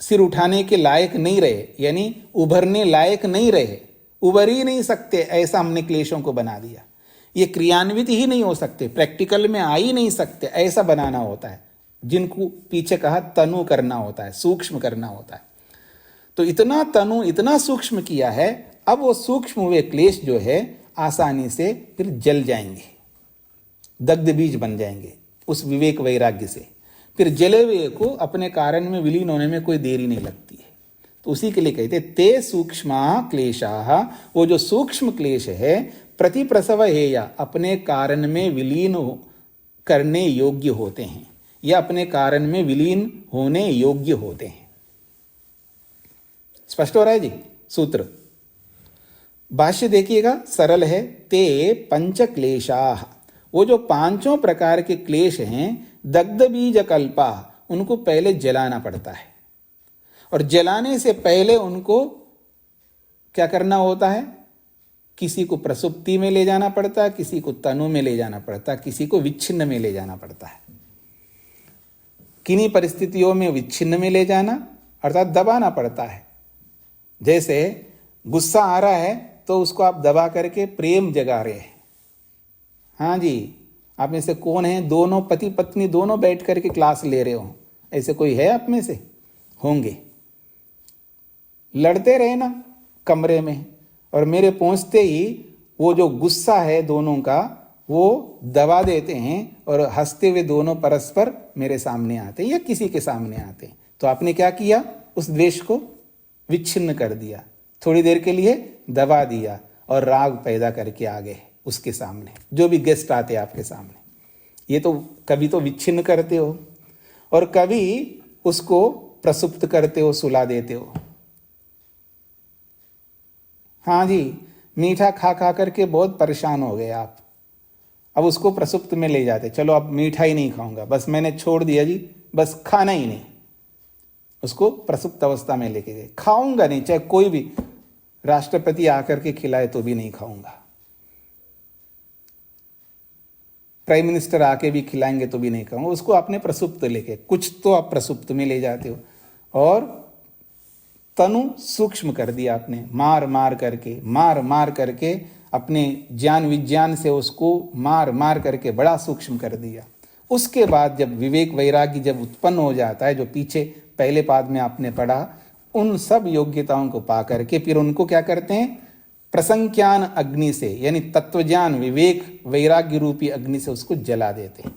सिर उठाने के लायक नहीं रहे, यानी उभरने लायक नहीं रहे, उभर ही नहीं सकते, ऐसा हमने क्लेशों को बना दिया। ये क्रियान्वित ही नहीं हो सकते, प्रैक्टिकल में आ ही नहीं सकते, ऐसा बनाना होता है। जिनको पीछे कहा तनु करना होता है, सूक्ष्म करना होता है। तो इतना तनु, इतना सूक्ष्म किया है, अब वो सूक्ष्म हुए क्लेश जो है आसानी से फिर जल जाएंगे, दग्ध बीज बन जाएंगे उस विवेक वैराग्य से। फिर जले हुए को अपने कारण में विलीन होने में कोई देरी नहीं लगती है। तो उसी के लिए कहते ते सूक्ष्मा क्लेशाः, वो जो सूक्ष्म क्लेश है प्रतिप्रसव हेया, अपने कारण में विलीन करने योग्य होते हैं या अपने कारण में विलीन होने योग्य होते हैं। स्पष्ट हो रहा है जी सूत्र? भाष्य देखिएगा, सरल है। ते पंच क्लेशाः, वो जो पांचों प्रकार के क्लेश हैं, दग्ध बीज कल्पा, उनको पहले जलाना पड़ता है। और जलाने से पहले उनको क्या करना होता है? किसी को प्रसुप्ति में ले जाना पड़ता है, किसी को तनु में ले जाना पड़ता है, किसी को विच्छिन्न में ले जाना पड़ता है। किन्हीं परिस्थितियों में विच्छिन्न में ले जाना अर्थात दबाना पड़ता है। जैसे गुस्सा आ रहा है तो उसको आप दबा करके प्रेम जगा रहे हैं। हाँ जी, आप में से कौन है दोनों पति पत्नी दोनों बैठ करके क्लास ले रहे हो? ऐसे कोई है आप में से? होंगे। लड़ते रहे ना कमरे में, और मेरे पहुंचते ही वो जो गुस्सा है दोनों का वो दबा देते हैं और हंसते हुए दोनों परस्पर मेरे सामने आते हैं या किसी के सामने आते हैं। तो आपने क्या किया? उस द्वेष को विच्छिन्न कर दिया, थोड़ी देर के लिए दबा दिया और राग पैदा करके आ गए उसके सामने, जो भी गेस्ट आते आपके सामने। ये तो कभी तो विच्छिन्न करते हो और कभी उसको प्रसुप्त करते हो, सुला देते हो। हाँ जी, मीठा खा खा करके बहुत परेशान हो गए आप, अब उसको प्रसुप्त में ले जाते, चलो अब मीठा ही नहीं खाऊंगा, बस मैंने छोड़ दिया जी, बस खाना ही नहीं। उसको प्रसुप्त अवस्था में लेके गए, खाऊंगा नहीं, चाहे कोई भी राष्ट्रपति आकर के खिलाए तो भी नहीं खाऊंगा, प्राइम मिनिस्टर आके भी खिलाएंगे तो भी नहीं खाऊंगा। उसको आपने प्रसुप्त लेके, कुछ तो आप प्रसुप्त में ले जाते हो और तनु सूक्ष्म कर दिया आपने, मार मार करके अपने ज्ञान विज्ञान से उसको मार मार करके बड़ा सूक्ष्म कर दिया। उसके बाद जब विवेक वैराग्य जब उत्पन्न हो जाता है, जो पीछे पहले पाद में आपने पढ़ा, उन सब योग्यताओं को पा करके फिर उनको क्या करते हैं? प्रसंख्यान अग्नि से, यानी तत्वज्ञान विवेक वैराग्य रूपी अग्नि से उसको जला देते हैं।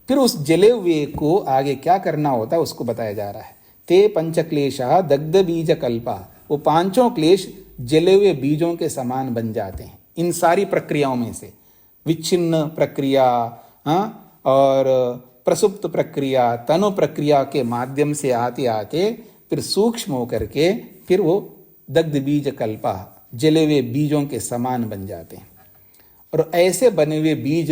फिर उस जले हुए को आगे क्या करना होता है उसको बताया जा रहा है। ते पंचक्लेशः दग्ध बीज कल्पा, वो पांचों क्लेश जले हुए बीजों के समान बन जाते हैं। इन सारी प्रक्रियाओं में से विच्छिन्न प्रक्रिया और प्रसुप्त प्रक्रिया, तनु प्रक्रिया के माध्यम से आते आते फिर सूक्ष्म होकर के फिर वो दग्ध बीज कल्पा, जले हुए बीजों के समान बन जाते हैं। और ऐसे बने हुए बीज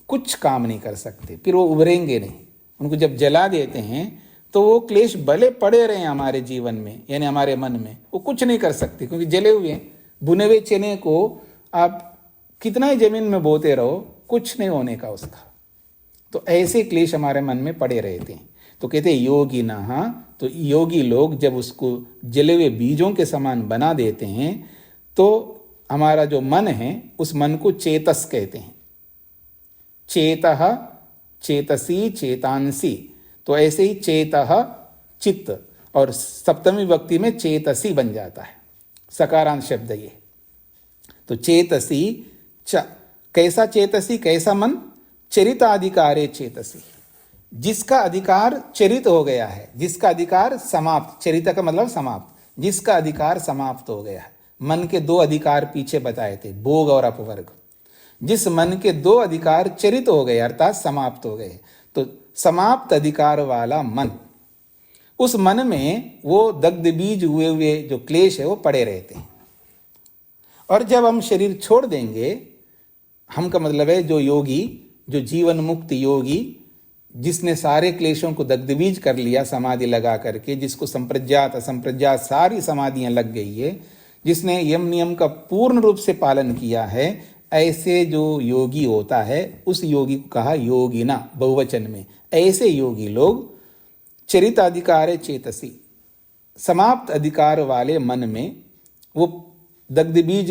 कुछ काम नहीं कर सकते, फिर वो उभरेंगे नहीं। उनको जब जला देते हैं तो वो क्लेश भले पड़े रहे हमारे जीवन में, यानी हमारे मन में, वो कुछ नहीं कर सकते, क्योंकि जले हुए भुने हुए चने को आप कितना ही जमीन में बोते रहो, कुछ नहीं होने का उसका। तो ऐसे क्लेश हमारे मन में पड़े रहते हैं। तो कहते हैं योगी ना, तो योगी लोग जब उसको जले हुए बीजों के समान बना देते हैं तो हमारा जो मन है उस मन को चेतस कहते हैं। चेतः, चेतसी, चेतांसी, तो ऐसे ही चेतः चित्त, और सप्तमी विभक्ति में चेतसी बन जाता है, सकारांत शब्द ये। तो चेतसी कैसा चेतसी, कैसा मन? चरिताधिकारे चेतसी, जिसका अधिकार चरित हो गया है, जिसका अधिकार समाप्त, चरित का मतलब समाप्त, जिसका अधिकार समाप्त हो गया है। मन के दो अधिकार पीछे बताए थे, भोग और अपवर्ग। जिस मन के दो अधिकार चरित हो गए अर्थात समाप्त हो गए, तो समाप्त अधिकार वाला मन, उस मन में वो दग्ध बीज हुए हुए जो क्लेश है वो पड़े रहते हैं। और जब हम शरीर छोड़ देंगे, हम का मतलब है जो योगी, जो जीवन मुक्त योगी, जिसने सारे क्लेशों को दग्ध बीज कर लिया समाधि लगा करके, जिसको संप्रज्ञात असंप्रज्ञात सारी समाधियां लग गई है, जिसने यम नियम का पूर्ण रूप से पालन किया है, ऐसे जो योगी होता है उस योगी को कहा योगिना बहुवचन में। ऐसे योगी लोग चरिताधिकार चेतसी, समाप्त अधिकार वाले मन में वो दग्ध बीज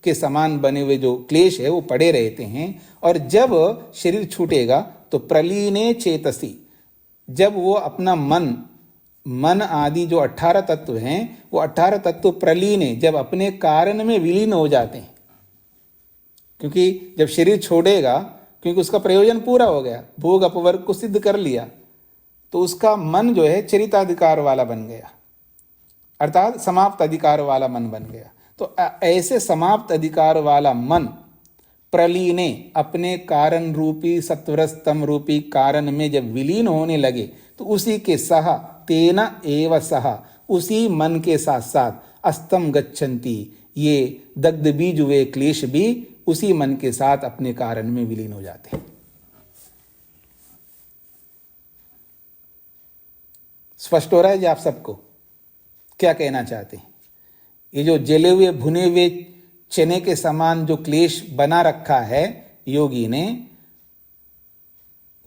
के समान बने हुए जो क्लेश है वो पड़े रहते हैं। और जब शरीर छूटेगा तो प्रलीने चेतसी, जब वो अपना मन आदि जो 18 तत्व हैं वो 18 तत्व प्रलीने, जब अपने कारण में विलीन हो जाते हैं। क्योंकि जब शरीर छोड़ेगा, क्योंकि उसका प्रयोजन पूरा हो गया, भोग अपवर्ग को सिद्ध कर लिया, तो उसका मन जो है चरिताधिकार वाला बन गया, अर्थात समाप्त अधिकार वाला मन बन गया। तो ऐसे समाप्त अधिकार वाला मन प्रलीने, अपने कारण रूपी सत्वरस्तम रूपी कारण में जब विलीन होने लगे तो उसी के सह तेना एव सह, उसी मन के साथ साथ अस्तम गच्छन्ति, ये दग्ध बीज हुए क्लेश भी उसी मन के साथ अपने कारण में विलीन हो जाते हैं। स्पष्ट हो रहा है जी आप सबको क्या कहना चाहते हैं? ये जो जले हुए भुने हुए चने के समान जो क्लेश बना रखा है योगी ने,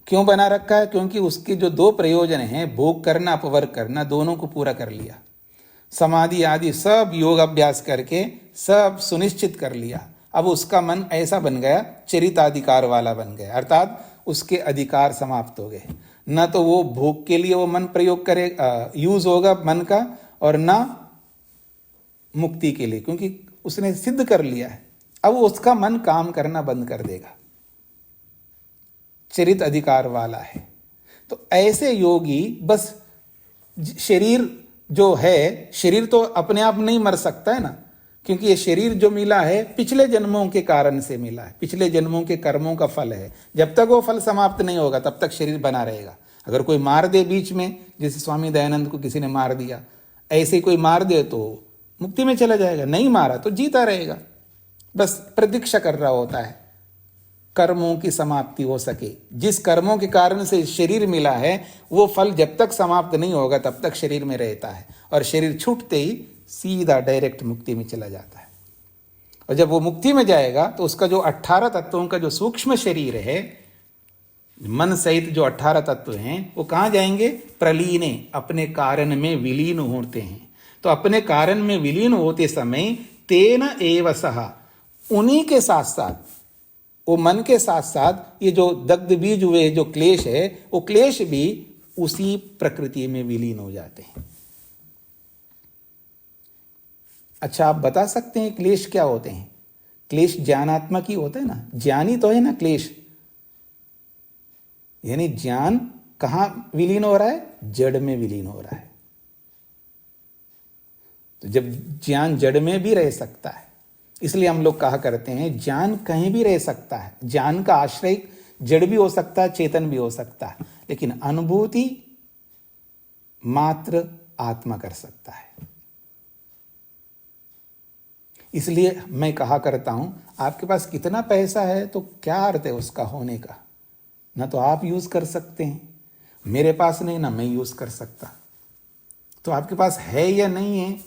क्यों बना रखा है? क्योंकि उसके जो दो प्रयोजन हैं, भोग करना अपवर्ग करना, दोनों को पूरा कर लिया। समाधि आदि सब योग अभ्यास करके सब सुनिश्चित कर लिया। अब उसका मन ऐसा बन गया, चरिताधिकार वाला बन गया, अर्थात उसके अधिकार समाप्त हो गए। न तो वो भोग के लिए वो मन प्रयोग करे, यूज होगा मन का, और न मुक्ति के लिए, क्योंकि उसने सिद्ध कर लिया है। अब उसका मन काम करना बंद कर देगा, चरित अधिकार वाला है। तो ऐसे योगी बस शरीर जो है, शरीर तो अपने आप नहीं मर सकता है ना, क्योंकि ये शरीर जो मिला है पिछले जन्मों के कारण से मिला है, पिछले जन्मों के कर्मों का फल है। जब तक वो फल समाप्त नहीं होगा तब तक शरीर बना रहेगा। अगर कोई मार दे बीच में, जैसे स्वामी दयानंद को किसी ने मार दिया, ऐसे कोई मार दे तो मुक्ति में चला जाएगा, नहीं मारा तो जीता रहेगा, बस प्रतीक्षा कर रहा होता है कर्मों की समाप्ति हो सके। जिस कर्मों के कारण से शरीर मिला है वो फल जब तक समाप्त नहीं होगा तब तक शरीर में रहता है, और शरीर छूटते ही सीधा डायरेक्ट मुक्ति में चला जाता है। और जब वो मुक्ति में जाएगा तो उसका जो 18 तत्वों का जो सूक्ष्म शरीर है, मन सहित जो 18 तत्व हैं, वो कहाँ जाएंगे? प्रलीने, अपने कारण में विलीन होते हैं। तो अपने कारण में विलीन होते समय तेन एव सह, उन्हीं के साथ साथ, वो मन के साथ साथ ये जो दग्ध बीज हुए जो क्लेश है, वो क्लेश भी उसी प्रकृति में विलीन हो जाते हैं। अच्छा, आप बता सकते हैं क्लेश क्या होते हैं? क्लेश ज्ञानात्मक ही होता है ना, ज्ञानी तो है ना क्लेश। यानी ज्ञान कहाँ विलीन हो रहा है? जड़ में विलीन हो रहा है। तो जब ज्ञान जड़ में भी रह सकता है, इसलिए हम लोग कहा करते हैं ज्ञान कहीं भी रह सकता है। ज्ञान का आश्रय जड़ भी हो सकता है, चेतन भी हो सकता है, लेकिन अनुभूति मात्र आत्मा कर सकता है। इसलिए मैं कहा करता हूं, आपके पास कितना पैसा है तो क्या अर्थ है उसका होने का? ना तो आप यूज कर सकते हैं, मेरे पास नहीं, ना मैं यूज कर सकता। तो आपके पास है या नहीं है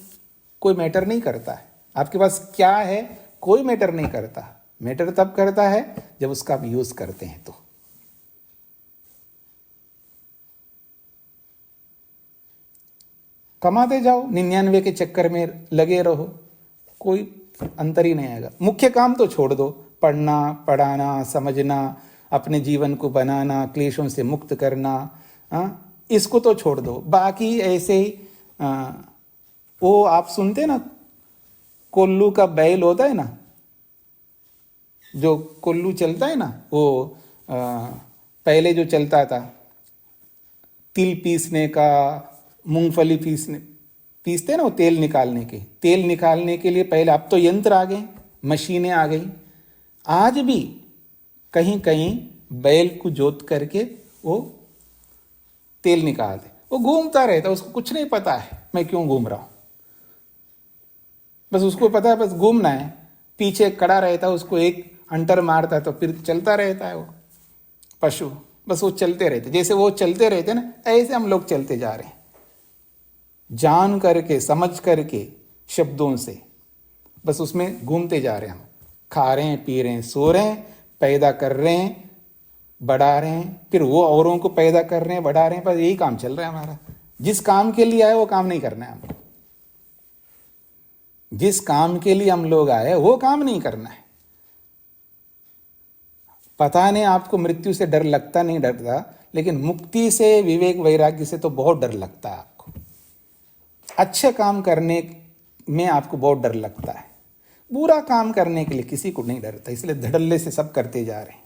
कोई मैटर नहीं करता है। आपके पास क्या है कोई मैटर नहीं करता। मैटर तब करता है जब उसका आप यूज करते हैं। तो कमाते जाओ, 99 के चक्कर में लगे रहो, कोई अंतर ही नहीं आएगा। मुख्य काम तो छोड़ दो, पढ़ना, पढ़ाना, समझना, अपने जीवन को बनाना, क्लेशों से मुक्त करना, इसको तो छोड़ दो। बाकी ऐसे ही वो आप सुनते ना, कोल्लू का बैल होता है ना, जो कोल्लू चलता है ना, वो पहले जो चलता था, तिल पीसने का, मूंगफली पीसते ना वो तेल निकालने के लिए पहले, अब तो यंत्र आ गए, मशीनें आ गई। आज भी कहीं कहीं बैल को जोत करके वो तेल निकालते। वो घूमता रहता है, उसको कुछ नहीं पता है मैं क्यों घूम रहा हूं, बस उसको पता है बस घूमना है। पीछे खड़ा रहता है, उसको एक अंटर मारता है तो फिर चलता रहता है वो पशु, बस वो चलते रहते। जैसे वो चलते रहते ना, ऐसे हम लोग चलते जा रहे हैं, जान करके समझ करके शब्दों से, बस उसमें घूमते जा रहे हैं। हम खा रहे हैं, पी रहे हैं, सो रहे हैं, पैदा कर रहे हैं, बढ़ा रहे हैं, फिर वो औरों को पैदा कर रहे हैं, बढ़ा रहे हैं, बस यही काम चल रहा है हमारा। जिस काम के लिए आए वो काम नहीं करना है हमको, जिस काम के लिए हम लोग आए वो काम नहीं करना है। पता नहीं आपको मृत्यु से डर लगता नहीं डरता, लेकिन मुक्ति से, विवेक वैराग्य से तो बहुत डर लगता है आपको। अच्छे काम करने में आपको बहुत डर लगता है, बुरा काम करने के लिए किसी को नहीं डरता, इसलिए धड़ल्ले से सब करते जा रहे हैं।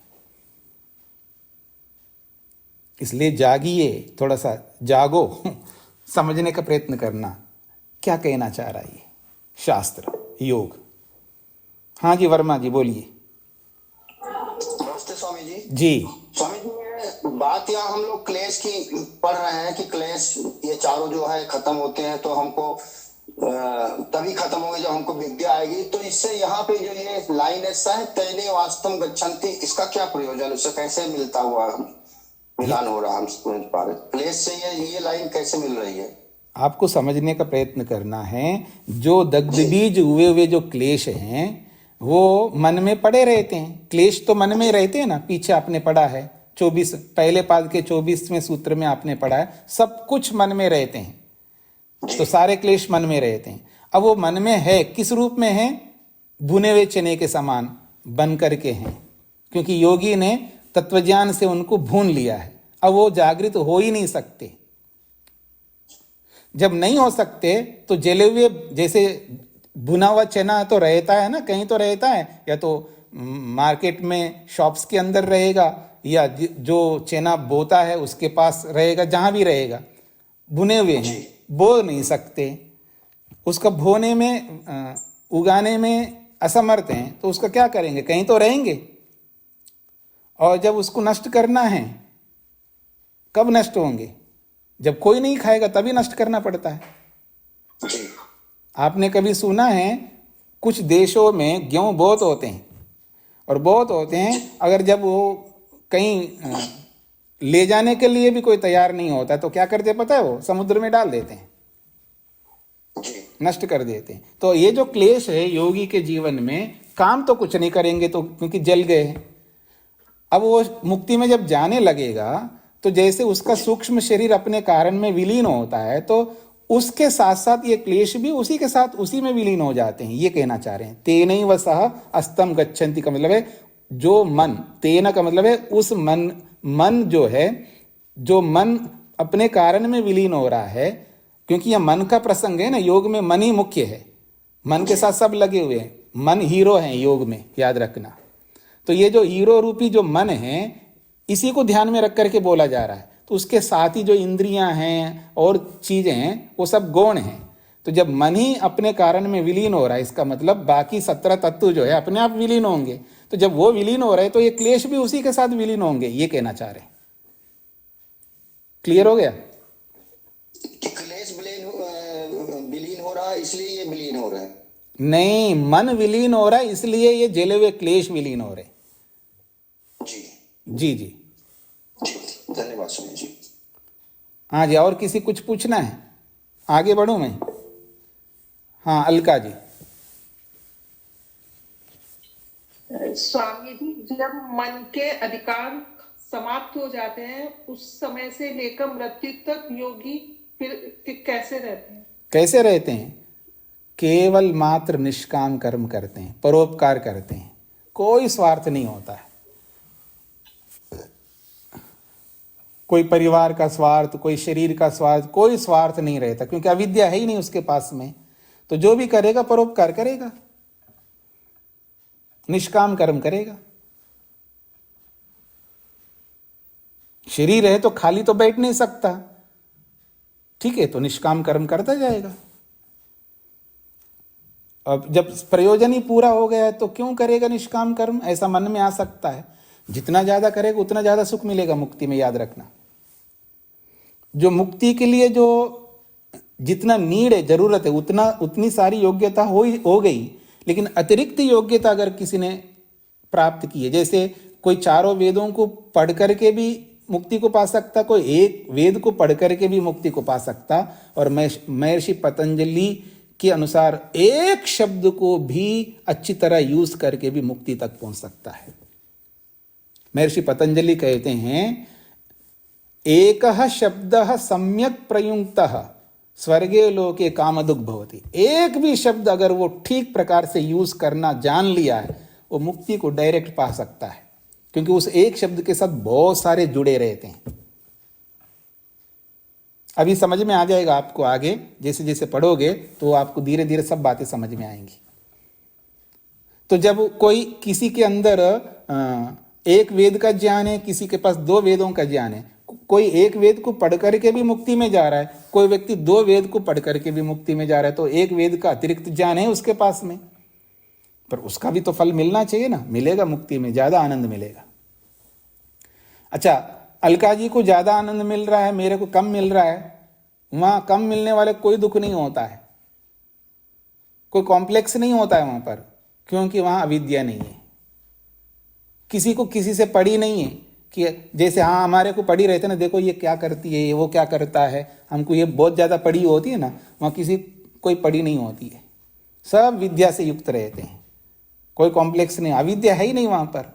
इसलिए जागिए, थोड़ा सा जागो, समझने का प्रयत्न करना क्या कहना चाह रहा है शास्त्र, योग। हाँ जी वर्मा जी बोलिए। नमस्ते स्वामी जी। जी स्वामी जी, ये बात यहाँ हम लोग क्लेश की पढ़ रहे हैं कि क्लेश ये चारों जो है खत्म होते हैं तो हमको तभी खत्म होंगे जब हमको विद्या आएगी। तो इससे यहाँ पे जो ये लाइन है, सह तेने वास्तव गच्छन्ति, इसका क्या प्रयोजन, उससे कैसे मिलता हुआ मिलान हो रहा, हम समझ पा रहे क्लेश से ये लाइन कैसे मिल रही है? आपको समझने का प्रयत्न करना है। जो दग्ध बीज हुए हुए जो क्लेश हैं वो मन में पड़े रहते हैं। क्लेश तो मन में रहते हैं ना, पीछे आपने पढ़ा है 24 पहले पाद के 24वें सूत्र में आपने पढ़ा है, सब कुछ मन में रहते हैं, तो सारे क्लेश मन में रहते हैं। अब वो मन में है, किस रूप में है? भुने हुए चने के समान बन करके हैं, क्योंकि योगी ने तत्वज्ञान से उनको भून लिया है। अब वो जागृत हो ही नहीं सकते। जब नहीं हो सकते तो जले हुए, जैसे भुना हुआ चना तो रहता है ना, कहीं तो रहता है, या तो मार्केट में शॉप्स के अंदर रहेगा, या जो चना बोता है उसके पास रहेगा, जहां भी रहेगा। भुने हुए हैं, बो नहीं सकते, उसका भोने में उगाने में असमर्थ हैं, तो उसका क्या करेंगे? कहीं तो रहेंगे। और जब उसको नष्ट करना है, कब नष्ट होंगे? जब कोई नहीं खाएगा तभी नष्ट करना पड़ता है। आपने कभी सुना है कुछ देशों में गेहूं बहुत होते हैं और बहुत होते हैं, अगर जब वो कहीं ले जाने के लिए भी कोई तैयार नहीं होता तो क्या करते पता है? वो समुद्र में डाल देते हैं, नष्ट कर देते हैं। तो ये जो क्लेश है योगी के जीवन में, काम तो कुछ नहीं करेंगे तो, क्योंकि जल गए। अब वो मुक्ति में जब जाने लगेगा तो जैसे उसका सूक्ष्म शरीर अपने कारण में विलीन होता है, तो उसके साथ साथ ये क्लेश भी उसी के साथ उसी में विलीन हो जाते हैं। ये कहना चाह रहे हैं तेनैव सह अस्तम गच्छन्ति का मतलब है जो मन, तेना का मतलब है उस मन जो है, जो मन अपने कारण में विलीन हो रहा है, क्योंकि यह मन का प्रसंग है ना, योग में मन ही मुख्य है, मन के साथ सब लगे हुए हैं, मन हीरो हैं योग में, याद रखना। तो ये जो हीरो रूपी जो मन है, इसी को ध्यान में रख करके बोला जा रहा है। तो उसके साथ ही जो इंद्रियां हैं और चीजें हैं वो सब गौण हैं। तो जब मन ही अपने कारण में विलीन हो रहा है, इसका मतलब बाकी 17 तत्व जो है अपने आप विलीन होंगे। तो जब वो विलीन हो रहे हैं तो ये क्लेश भी उसी के साथ विलीन होंगे, ये कहना चाह रहे हैं। क्लियर हो गया? क्लेश विलीन हो रहा है इसलिए ये विलीन हो रहे हैं? नहीं, मन विलीन हो रहा है इसलिए ये जले हुए क्लेश विलीन हो रहे। जी जी, धन्यवाद स्वामी जी। हाँ जी, और किसी कुछ पूछना है? आगे बढ़ूं मैं? हाँ अलका जी। स्वामी जी, जब मन के अधिकार समाप्त हो जाते हैं उस समय से लेकर मृत्यु तक योगी फिर कैसे रहते हैं? कैसे रहते हैं? केवल मात्र निष्काम कर्म करते हैं, परोपकार करते हैं, कोई स्वार्थ नहीं होता है। कोई परिवार का स्वार्थ, कोई शरीर का स्वार्थ, कोई स्वार्थ नहीं रहता, क्योंकि अविद्या है ही नहीं उसके पास में। तो जो भी करेगा परोपकार करेगा, निष्काम कर्म करेगा। शरीर है तो खाली तो बैठ नहीं सकता, ठीक है, तो निष्काम कर्म करता जाएगा। अब जब प्रयोजन ही पूरा हो गया है तो क्यों करेगा निष्काम कर्म? ऐसा मन में आ सकता है। जितना ज्यादा करेगा उतना ज्यादा सुख मिलेगा मुक्ति में, याद रखना। जो मुक्ति के लिए जो जितना नीड है, जरूरत है, उतनी सारी योग्यता हो गई, लेकिन अतिरिक्त योग्यता अगर किसी ने प्राप्त की है, जैसे कोई चारों वेदों को पढ़ करके भी मुक्ति को पा सकता, कोई एक वेद को पढ़ करके भी मुक्ति को पा सकता, और महर्षि पतंजलि के अनुसार एक शब्द को भी अच्छी तरह यूज करके भी मुक्ति तक पहुंच सकता है। महर्षि पतंजलि कहते हैं, एकः शब्दः सम्यक् प्रयुक्तः स्वर्गे लोके कामदुग् भवति। एक भी शब्द अगर वो ठीक प्रकार से यूज करना जान लिया है, वो मुक्ति को डायरेक्ट पा सकता है, क्योंकि उस एक शब्द के साथ बहुत सारे जुड़े रहते हैं। अभी समझ में आ जाएगा आपको, आगे जैसे जैसे पढ़ोगे तो आपको धीरे धीरे सब बातें समझ में आएंगी। तो जब कोई किसी के अंदर एक वेद का ज्ञान है, किसी के पास 2 वेदों का ज्ञान है, कोई एक वेद को पढ़ करके भी मुक्ति में जा रहा है, कोई व्यक्ति 2 वेद को पढ़ करके भी मुक्ति में जा रहा है, तो एक वेद का अतिरिक्त ज्ञान है उसके पास में, पर उसका भी तो फल मिलना चाहिए ना, मिलेगा मुक्ति में, ज्यादा आनंद मिलेगा। अच्छा, अलका जी को ज्यादा आनंद मिल रहा है, मेरे को कम मिल रहा है, वहां कम मिलने वाले कोई दुख नहीं होता है, कोई कॉम्प्लेक्स नहीं होता है वहां पर, क्योंकि वहां अविद्या नहीं है, किसी को किसी से पड़ी नहीं है कि जैसे हाँ हमारे को पड़ी रहते ना, देखो ये क्या करती है, ये वो क्या करता है, हमको ये बहुत ज्यादा पड़ी होती है ना, वहां किसी कोई पड़ी नहीं होती है, सब विद्या से युक्त रहते हैं, कोई कॉम्प्लेक्स नहीं, अविद्या है ही नहीं वहां पर।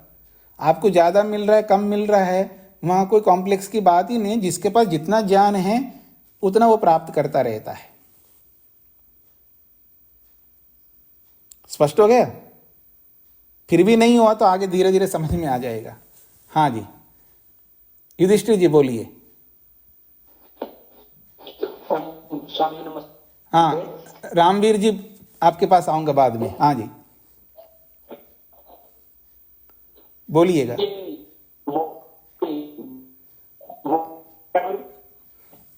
आपको ज्यादा मिल रहा है, कम मिल रहा है, वहां कोई कॉम्प्लेक्स की बात ही नहीं, जिसके पास जितना ज्ञान है उतना वो प्राप्त करता रहता है। स्पष्ट हो गया? फिर भी नहीं हुआ तो आगे धीरे धीरे समझ में आ जाएगा। हाँ जी, युधिष्ठिर जी बोलिए। स्वामी नमस्ते। हाँ, रामवीर जी आपके पास आऊंगा बाद में। हाँ जी, बोलिएगा।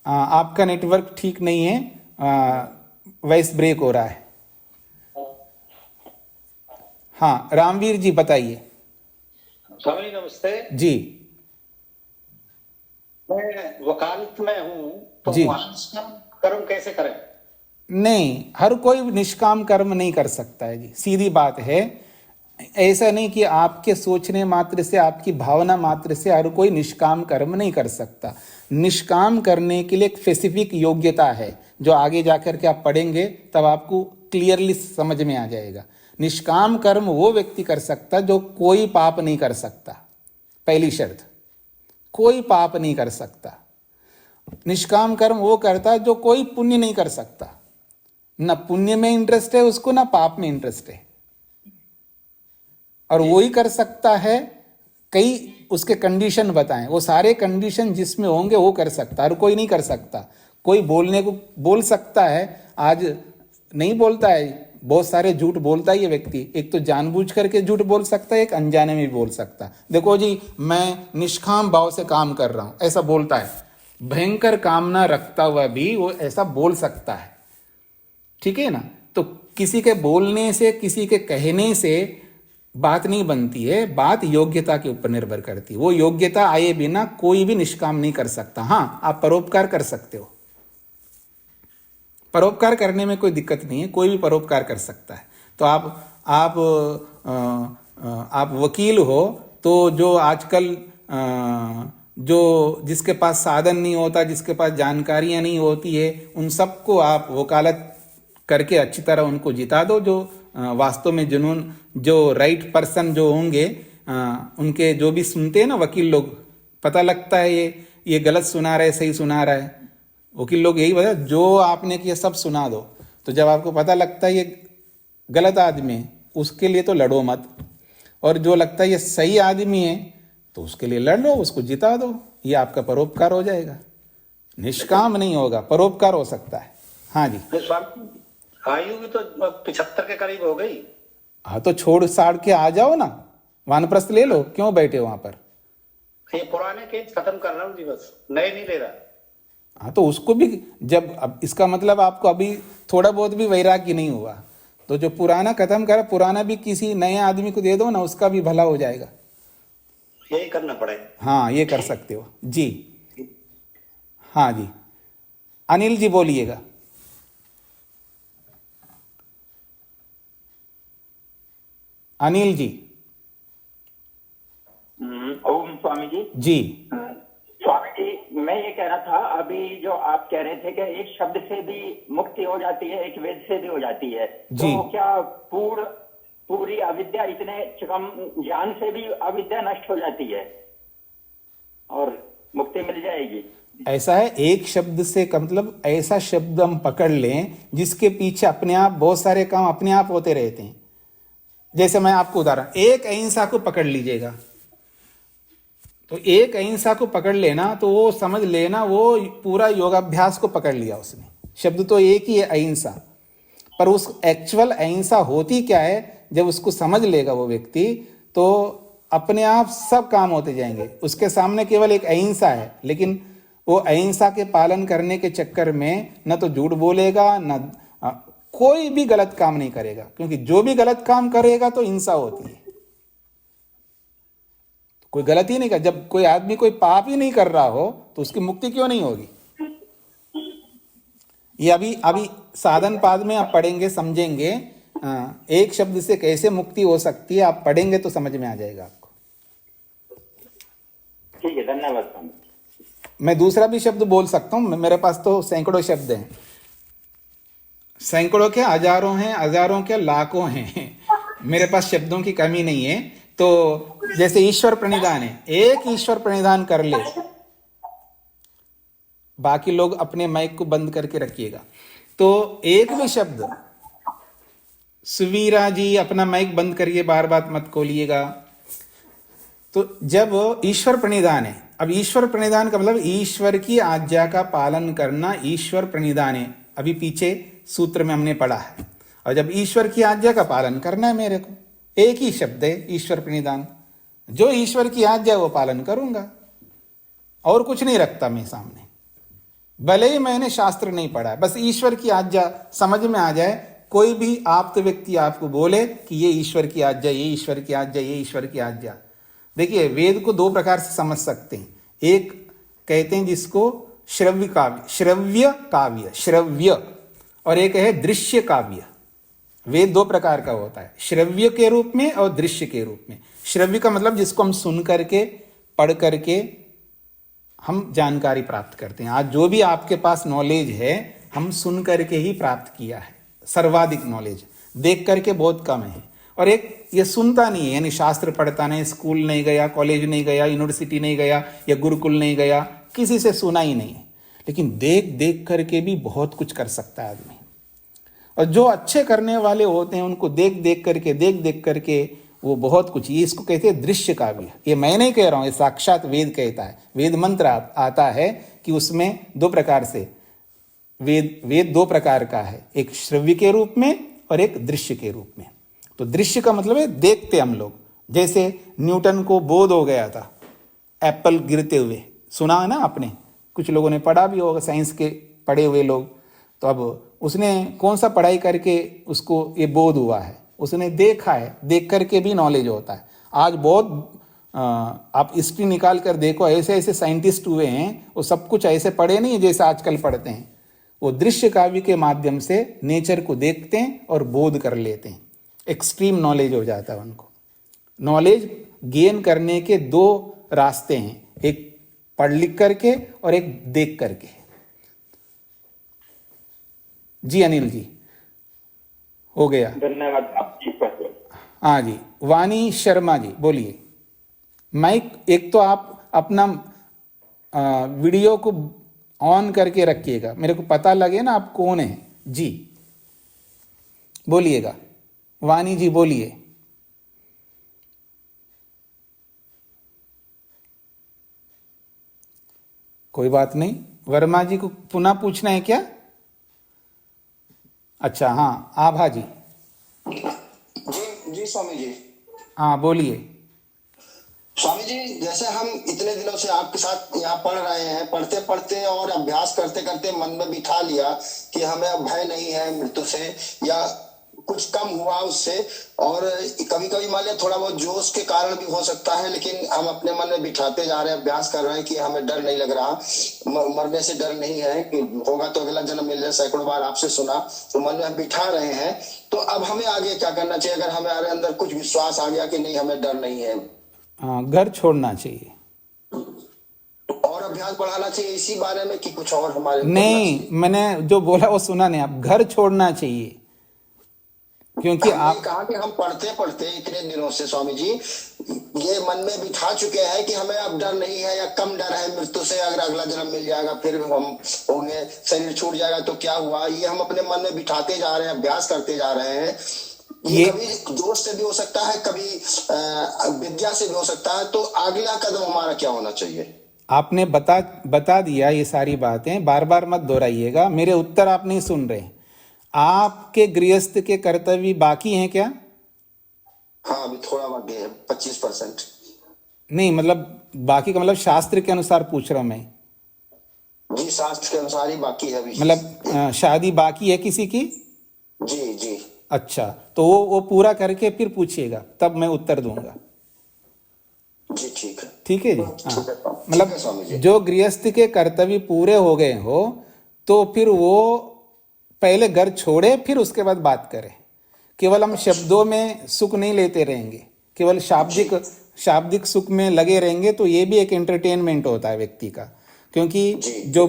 आपका नेटवर्क ठीक नहीं है, वॉइस ब्रेक हो रहा है। हाँ, रामवीर जी बताइए। स्वामी नमस्ते जी। मैं वकालत में हूँ, तो जी। निष्काम कर्म कैसे करें? नहीं, हर कोई निष्काम कर्म नहीं कर सकता है जी, सीधी बात है। ऐसा नहीं कि आपके सोचने मात्र से, आपकी भावना मात्र से हर कोई निष्काम कर्म नहीं कर सकता। निष्काम करने के लिए एक स्पेसिफिक योग्यता है, जो आगे जाकर के आप पढ़ेंगे तब आपको क्लियरली समझ में आ जाएगा। निष्काम कर्म वो व्यक्ति कर सकता जो कोई पाप नहीं कर सकता, पहली शर्त, कोई पाप नहीं कर सकता। निष्काम कर्म वो करता जो कोई पुण्य नहीं कर सकता, ना पुण्य में इंटरेस्ट है उसको, ना पाप में इंटरेस्ट है, और वो ही कर सकता है। कई उसके कंडीशन बताएं, वो सारे कंडीशन जिसमें होंगे वो कर सकता है, और कोई नहीं कर सकता। कोई बोलने को बोल सकता है, आज नहीं बोलता है, बहुत सारे झूठ बोलता है ये व्यक्ति। एक तो जानबूझ करके झूठ बोल सकता है, एक अनजाने में भी बोल सकता है। देखो जी, मैं निष्काम भाव से काम कर रहा हूं, ऐसा बोलता है। भयंकर कामना रखता हुआ भी वो ऐसा बोल सकता है, ठीक है ना। तो किसी के बोलने से, किसी के कहने से बात नहीं बनती है, बात योग्यता के ऊपर निर्भर करती है। वो योग्यता आए बिना कोई भी निष्काम नहीं कर सकता। हाँ, आप परोपकार कर सकते हो, परोपकार करने में कोई दिक्कत नहीं है, कोई भी परोपकार कर सकता है। तो आप वकील हो, तो जो आजकल जो जिसके पास साधन नहीं होता, जिसके पास जानकारियां नहीं होती है, उन सबको आप वकालत करके अच्छी तरह उनको जिता दो। जो वास्तव में जुनून, जो राइट पर्सन जो होंगे, उनके जो भी सुनते हैं ना वकील लोग, पता लगता है ये गलत सुना रहा है, सही सुना रहा है। वकील लोग यही बता, जो आपने किया सब सुना दो। तो जब आपको पता लगता है ये गलत आदमी है, उसके लिए तो लड़ो मत, और जो लगता है ये सही आदमी है तो उसके लिए लड़ लो, उसको जिता दो। ये आपका परोपकार हो जाएगा। निष्काम नहीं होगा, परोपकार हो सकता है। हाँ जी। स्वामी, आयु भी तो 75 के करीब हो गई। हाँ, तो छोड़ साड़ के आ जाओ ना, वानप्रस्थ ले लो, क्यों बैठे हो वहां पर? ये पुराने केस खत्म कर रहा हूँ जी, बस नए नहीं ले रहा। हाँ, तो उसको भी जब, अब इसका मतलब आपको अभी थोड़ा बहुत भी वैराग्य नहीं हुआ, तो जो पुराना खत्म कर, पुराना भी किसी नए आदमी को दे दो ना, उसका भी भला हो जाएगा। यही करना पड़ेगा। हाँ, ये कर सकते हो जी। हाँ जी, अनिल जी बोलिएगा। अनिल जी। ओम स्वामी जी। जी स्वामी जी, मैं ये कह रहा था, अभी जो आप कह रहे थे कि एक शब्द से भी मुक्ति हो जाती है, एक वेद से भी हो जाती है, जी। तो क्या पूरी अविद्या, इतने कम ज्ञान से भी अविद्या नष्ट हो जाती है और मुक्ति मिल जाएगी? ऐसा है, एक शब्द से का मतलब ऐसा शब्द हम पकड़ लें जिसके पीछे अपने आप बहुत सारे काम अपने आप होते रहते हैं। जैसे मैं आपको उदाहरण, एक अहिंसा को पकड़ लीजिएगा, तो एक अहिंसा को पकड़ लेना तो वो समझ लेना वो पूरा योगाभ्यास को पकड़ लिया उसने। शब्द तो एक ही है अहिंसा, पर उस एक्चुअल अहिंसा होती क्या है जब उसको समझ लेगा वो व्यक्ति, तो अपने आप सब काम होते जाएंगे। उसके सामने केवल एक अहिंसा है, लेकिन वो अहिंसा के पालन करने के चक्कर में न तो झूठ बोलेगा, न कोई भी गलत काम नहीं करेगा, क्योंकि जो भी गलत काम करेगा तो हिंसा होती है। कोई गलती नहीं कर, जब कोई आदमी कोई पाप ही नहीं कर रहा हो तो उसकी मुक्ति क्यों नहीं होगी? ये अभी साधन पाद में आप पढ़ेंगे, समझेंगे एक शब्द से कैसे मुक्ति हो सकती है। आप पढ़ेंगे तो समझ में आ जाएगा आपको। ठीक है, धन्यवाद स्वामी। मैं दूसरा भी शब्द बोल सकता हूं, मेरे पास तो सैकड़ों शब्द हैं, सैकड़ों के हजारों हैं, हजारों के लाखों हैं। मेरे पास शब्दों की कमी नहीं है। तो जैसे ईश्वर प्रणिधान है, एक ईश्वर प्रणिधान कर ले, बाकी लोग अपने माइक को बंद करके रखिएगा। तो एक भी शब्द, सुवीरा जी अपना माइक बंद करिए, बार बार मत खोलिएगा। तो जब ईश्वर प्रणिधान है, अब ईश्वर प्रणिधान का मतलब ईश्वर की आज्ञा का पालन करना ईश्वर प्रणिधान है। अभी पीछे सूत्र में हमने पढ़ा है। और जब ईश्वर की आज्ञा का पालन करना है मेरे को, एक ही शब्द है ईश्वर प्रणिधान। जो ईश्वर की आज्ञा वो पालन करूंगा, और कुछ नहीं रखता मैं सामने। भले ही मैंने शास्त्र नहीं पढ़ा, बस ईश्वर की आज्ञा समझ में आ जाए। कोई भी आप्त व्यक्ति आपको बोले कि ये ईश्वर की आज्ञा, ये ईश्वर की आज्ञा, ये ईश्वर की आज्ञा। देखिए, वेद को दो प्रकार से समझ सकते हैं। एक कहते हैं जिसको श्रव्य काव्य, श्रव्य, और एक है दृश्य काव्य। वेद दो प्रकार का होता है, श्रव्य के रूप में और दृश्य के रूप में। श्रव्य का मतलब जिसको हम सुन करके, पढ़ करके हम जानकारी प्राप्त करते हैं। आज जो भी आपके पास नॉलेज है, हम सुन करके ही प्राप्त किया है। सर्वाधिक नॉलेज देख करके बहुत कम है। और एक ये सुनता नहीं है, यानी शास्त्र पढ़ता नहीं, स्कूल नहीं गया, कॉलेज नहीं गया, यूनिवर्सिटी नहीं गया, या गुरुकुल नहीं गया, किसी से सुना ही नहीं, लेकिन देख देख करके भी बहुत कुछ कर सकता है आदमी। और जो अच्छे करने वाले होते हैं उनको देख देख करके वो बहुत कुछ, ये इसको कहते हैं दृश्य काव्य। ये मैं नहीं कह रहा हूँ, ये साक्षात वेद कहता है। वेद मंत्र आता है कि उसमें दो प्रकार से वेद दो प्रकार का है, एक श्रव्य के रूप में और एक दृश्य के रूप में। तो दृश्य का मतलब है देखते हम लोग। जैसे न्यूटन को बोध हो गया था एप्पल गिरते हुए, सुना है ना आपने, कुछ लोगों ने पढ़ा भी होगा, साइंस के पढ़े हुए लोग। तो अब उसने कौन सा पढ़ाई करके उसको ये बोध हुआ है? उसने देखा है, देख करके भी नॉलेज होता है। आज बहुत आप हिस्ट्री निकाल कर देखो, ऐसे ऐसे साइंटिस्ट हुए हैं, वो सब कुछ ऐसे पढ़े नहीं जैसे आजकल पढ़ते हैं। वो दृश्य काव्य के माध्यम से नेचर को देखते हैं और बोध कर लेते हैं। एक्सट्रीम नॉलेज हो जाता है उनको। नॉलेज गेन करने के दो रास्ते हैं, एक पढ़ लिख करके और एक देख करके। जी अनिल जी, हो गया, धन्यवाद। हाँ जी। वाणी शर्मा जी बोलिए। माइक एक तो आप अपना वीडियो को ऑन करके रखिएगा, मेरे को पता लगे ना आप कौन है। जी बोलिएगा, वाणी जी बोलिए। कोई बात नहीं, वर्मा जी को पुनः पूछना है क्या? अच्छा, हाँ आभा जी। जी स्वामी जी। हाँ बोलिए। स्वामी जी, जैसे हम इतने दिनों से आपके साथ यहाँ पढ़ रहे हैं, पढ़ते पढ़ते और अभ्यास करते करते मन में बिठा लिया कि हमें अब भय नहीं है मृत्यु से, या कुछ कम हुआ उससे, और कभी कभी मान लिया थोड़ा बहुत जोश के कारण भी हो सकता है, लेकिन हम अपने मन में बिठाते जा रहे हैं, अभ्यास कर रहे हैं कि हमें डर नहीं लग रहा, मरने से डर नहीं है, कि होगा तो अगला जन्म मिल जाए, सैकड़ों बार आपसे सुना, तो मन में हम बिठा रहे हैं। तो अब हमें आगे क्या करना चाहिए अगर हमारे अंदर कुछ विश्वास आ गया कि नहीं हमें डर नहीं है? हाँ, घर छोड़ना चाहिए। और अभ्यास बढ़ाना चाहिए इसी बारे में कि कुछ और हमारे नहीं, मैंने जो बोला वो सुना नहीं, आप घर छोड़ना चाहिए, क्योंकि आप कहा कि हम पढ़ते पढ़ते इतने दिनों से स्वामी जी ये मन में बिठा चुके हैं कि हमें अब डर नहीं है या कम डर है मृत्यु से, अगर अगला जन्म मिल जाएगा फिर हम होंगे, शरीर छूट जाएगा तो क्या हुआ, ये हम अपने मन में बिठाते जा रहे हैं, अभ्यास करते जा रहे हैं। ये कभी जोश से भी हो सकता है, कभी विद्या से भी हो सकता है। तो अगला कदम हमारा क्या होना चाहिए? आपने बता दिया ये सारी बातें, बार बार मत दोहराइएगा, मेरे उत्तर आप नहीं सुन रहे। आपके गृहस्थ के कर्तव्य बाकी हैं क्या? हाँ, अभी थोड़ा बाकी है, 25%। नहीं, मतलब बाकी का मतलब शास्त्र के अनुसार पूछ रहा हूं मैं। जी, शास्त्र के अनुसार ही बाकी है अभी। मतलब शादी बाकी है किसी की? जी जी। अच्छा, तो वो पूरा करके फिर पूछिएगा, तब मैं उत्तर दूंगा। जी ठीक है। ठीक है जी। हाँ, ठीक है मतलब स्वामी जी। जो गृहस्थ के कर्तव्य पूरे हो गए हो तो फिर वो पहले घर छोड़े, फिर उसके बाद बात करें। केवल हम शब्दों में सुख नहीं लेते रहेंगे, केवल शाब्दिक सुख में लगे रहेंगे तो ये भी एक एंटरटेनमेंट होता है व्यक्ति का। क्योंकि जो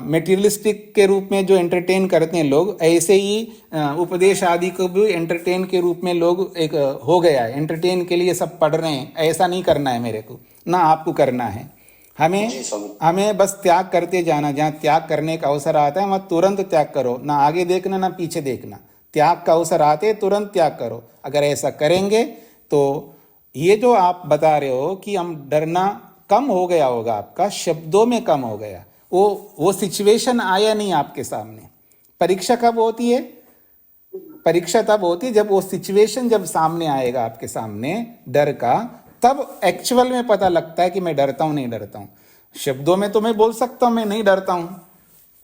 मेटीरियलिस्टिक के रूप में जो एंटरटेन करते हैं लोग, ऐसे ही उपदेश आदि को भी एंटरटेन के रूप में लोग एक हो गया है, एंटरटेन के लिए सब पढ़ रहे हैं। ऐसा नहीं करना है मेरे को, ना आपको करना है। हमें बस त्याग करते जाना, जहाँ त्याग करने का अवसर आता है वहाँ तुरंत त्याग करो, ना आगे देखना ना पीछे देखना। त्याग का अवसर आते तुरंत त्याग करो। अगर ऐसा करेंगे तो ये जो आप बता रहे हो कि हम डरना कम हो गया होगा, आपका शब्दों में कम हो गया, वो सिचुएशन आया नहीं आपके सामने। परीक्षा कब होती है? परीक्षा तब होती है जब वो सिचुएशन जब सामने आएगा आपके सामने डर का, तब एक्चुअल में पता लगता है कि मैं डरता हूं नहीं डरता हूं। शब्दों में तो मैं बोल सकता हूं मैं नहीं डरता हूं,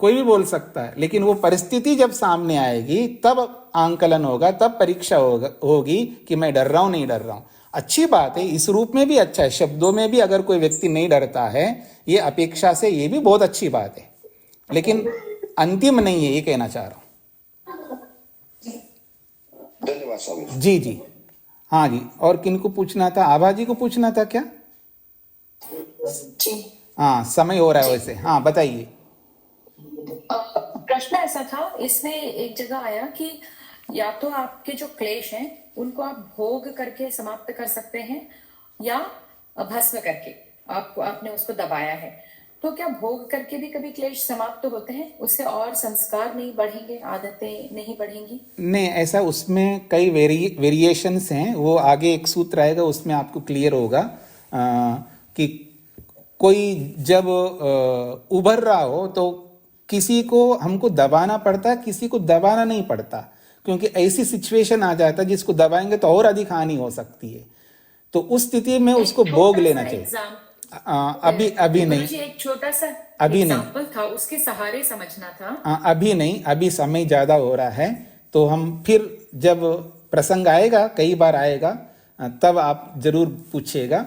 कोई भी बोल सकता है, लेकिन वो परिस्थिति जब सामने आएगी तब आंकलन होगा, तब परीक्षा होगी कि मैं डर रहा हूं नहीं डर रहा हूं। अच्छी बात है, इस रूप में भी अच्छा है। शब्दों में भी अगर कोई व्यक्ति नहीं डरता है, ये अपेक्षा से ये भी बहुत अच्छी बात है, लेकिन अंतिम नहीं है, ये कहना चाह रहा हूं। धन्यवाद स्वामी जी जी। हाँ जी, और किनको पूछना था? आभा जी को पूछना था क्या? जी हाँ, समय हो रहा है वैसे। हाँ बताइए। प्रश्न ऐसा था, इसमें एक जगह आया कि या तो आपके जो क्लेश हैं उनको आप भोग करके समाप्त कर सकते हैं या भस्म करके आपने उसको दबाया है। तो क्या भोग करके भी कभी क्लेश समाप्त होते हैं? उससे और संस्कार नहीं बढ़ेंगे, आदतें नहीं बढ़ेंगी? नहीं, ऐसा उसमें कई वेरिएशंस हैं, वो आगे एक सूत्र आएगा उसमें आपको क्लियर होगा कि कोई जब उभर रहा हो तो किसी को हमको दबाना पड़ता है, किसी को दबाना नहीं पड़ता, क्योंकि ऐसी सिचुएशन आ जाता है जिसको दबाएंगे तो और अधिक हानि हो सकती है। तो उस स्थिति में उसको भोग लेना चाहिए। अभी नहीं, एक छोटा सा अभी नहीं था, उसके सहारे समझना था। अभी नहीं, अभी समय ज्यादा हो रहा है, तो हम फिर जब प्रसंग आएगा, कई बार आएगा, तब आप जरूर पूछिएगा।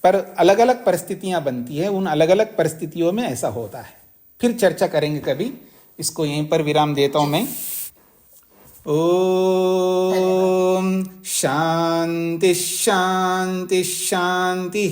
पर अलग अलग परिस्थितियां बनती है, उन अलग अलग परिस्थितियों में ऐसा होता है। फिर चर्चा करेंगे कभी। इसको यहीं पर विराम देता हूं मैं। ओम शांति शांति शांति।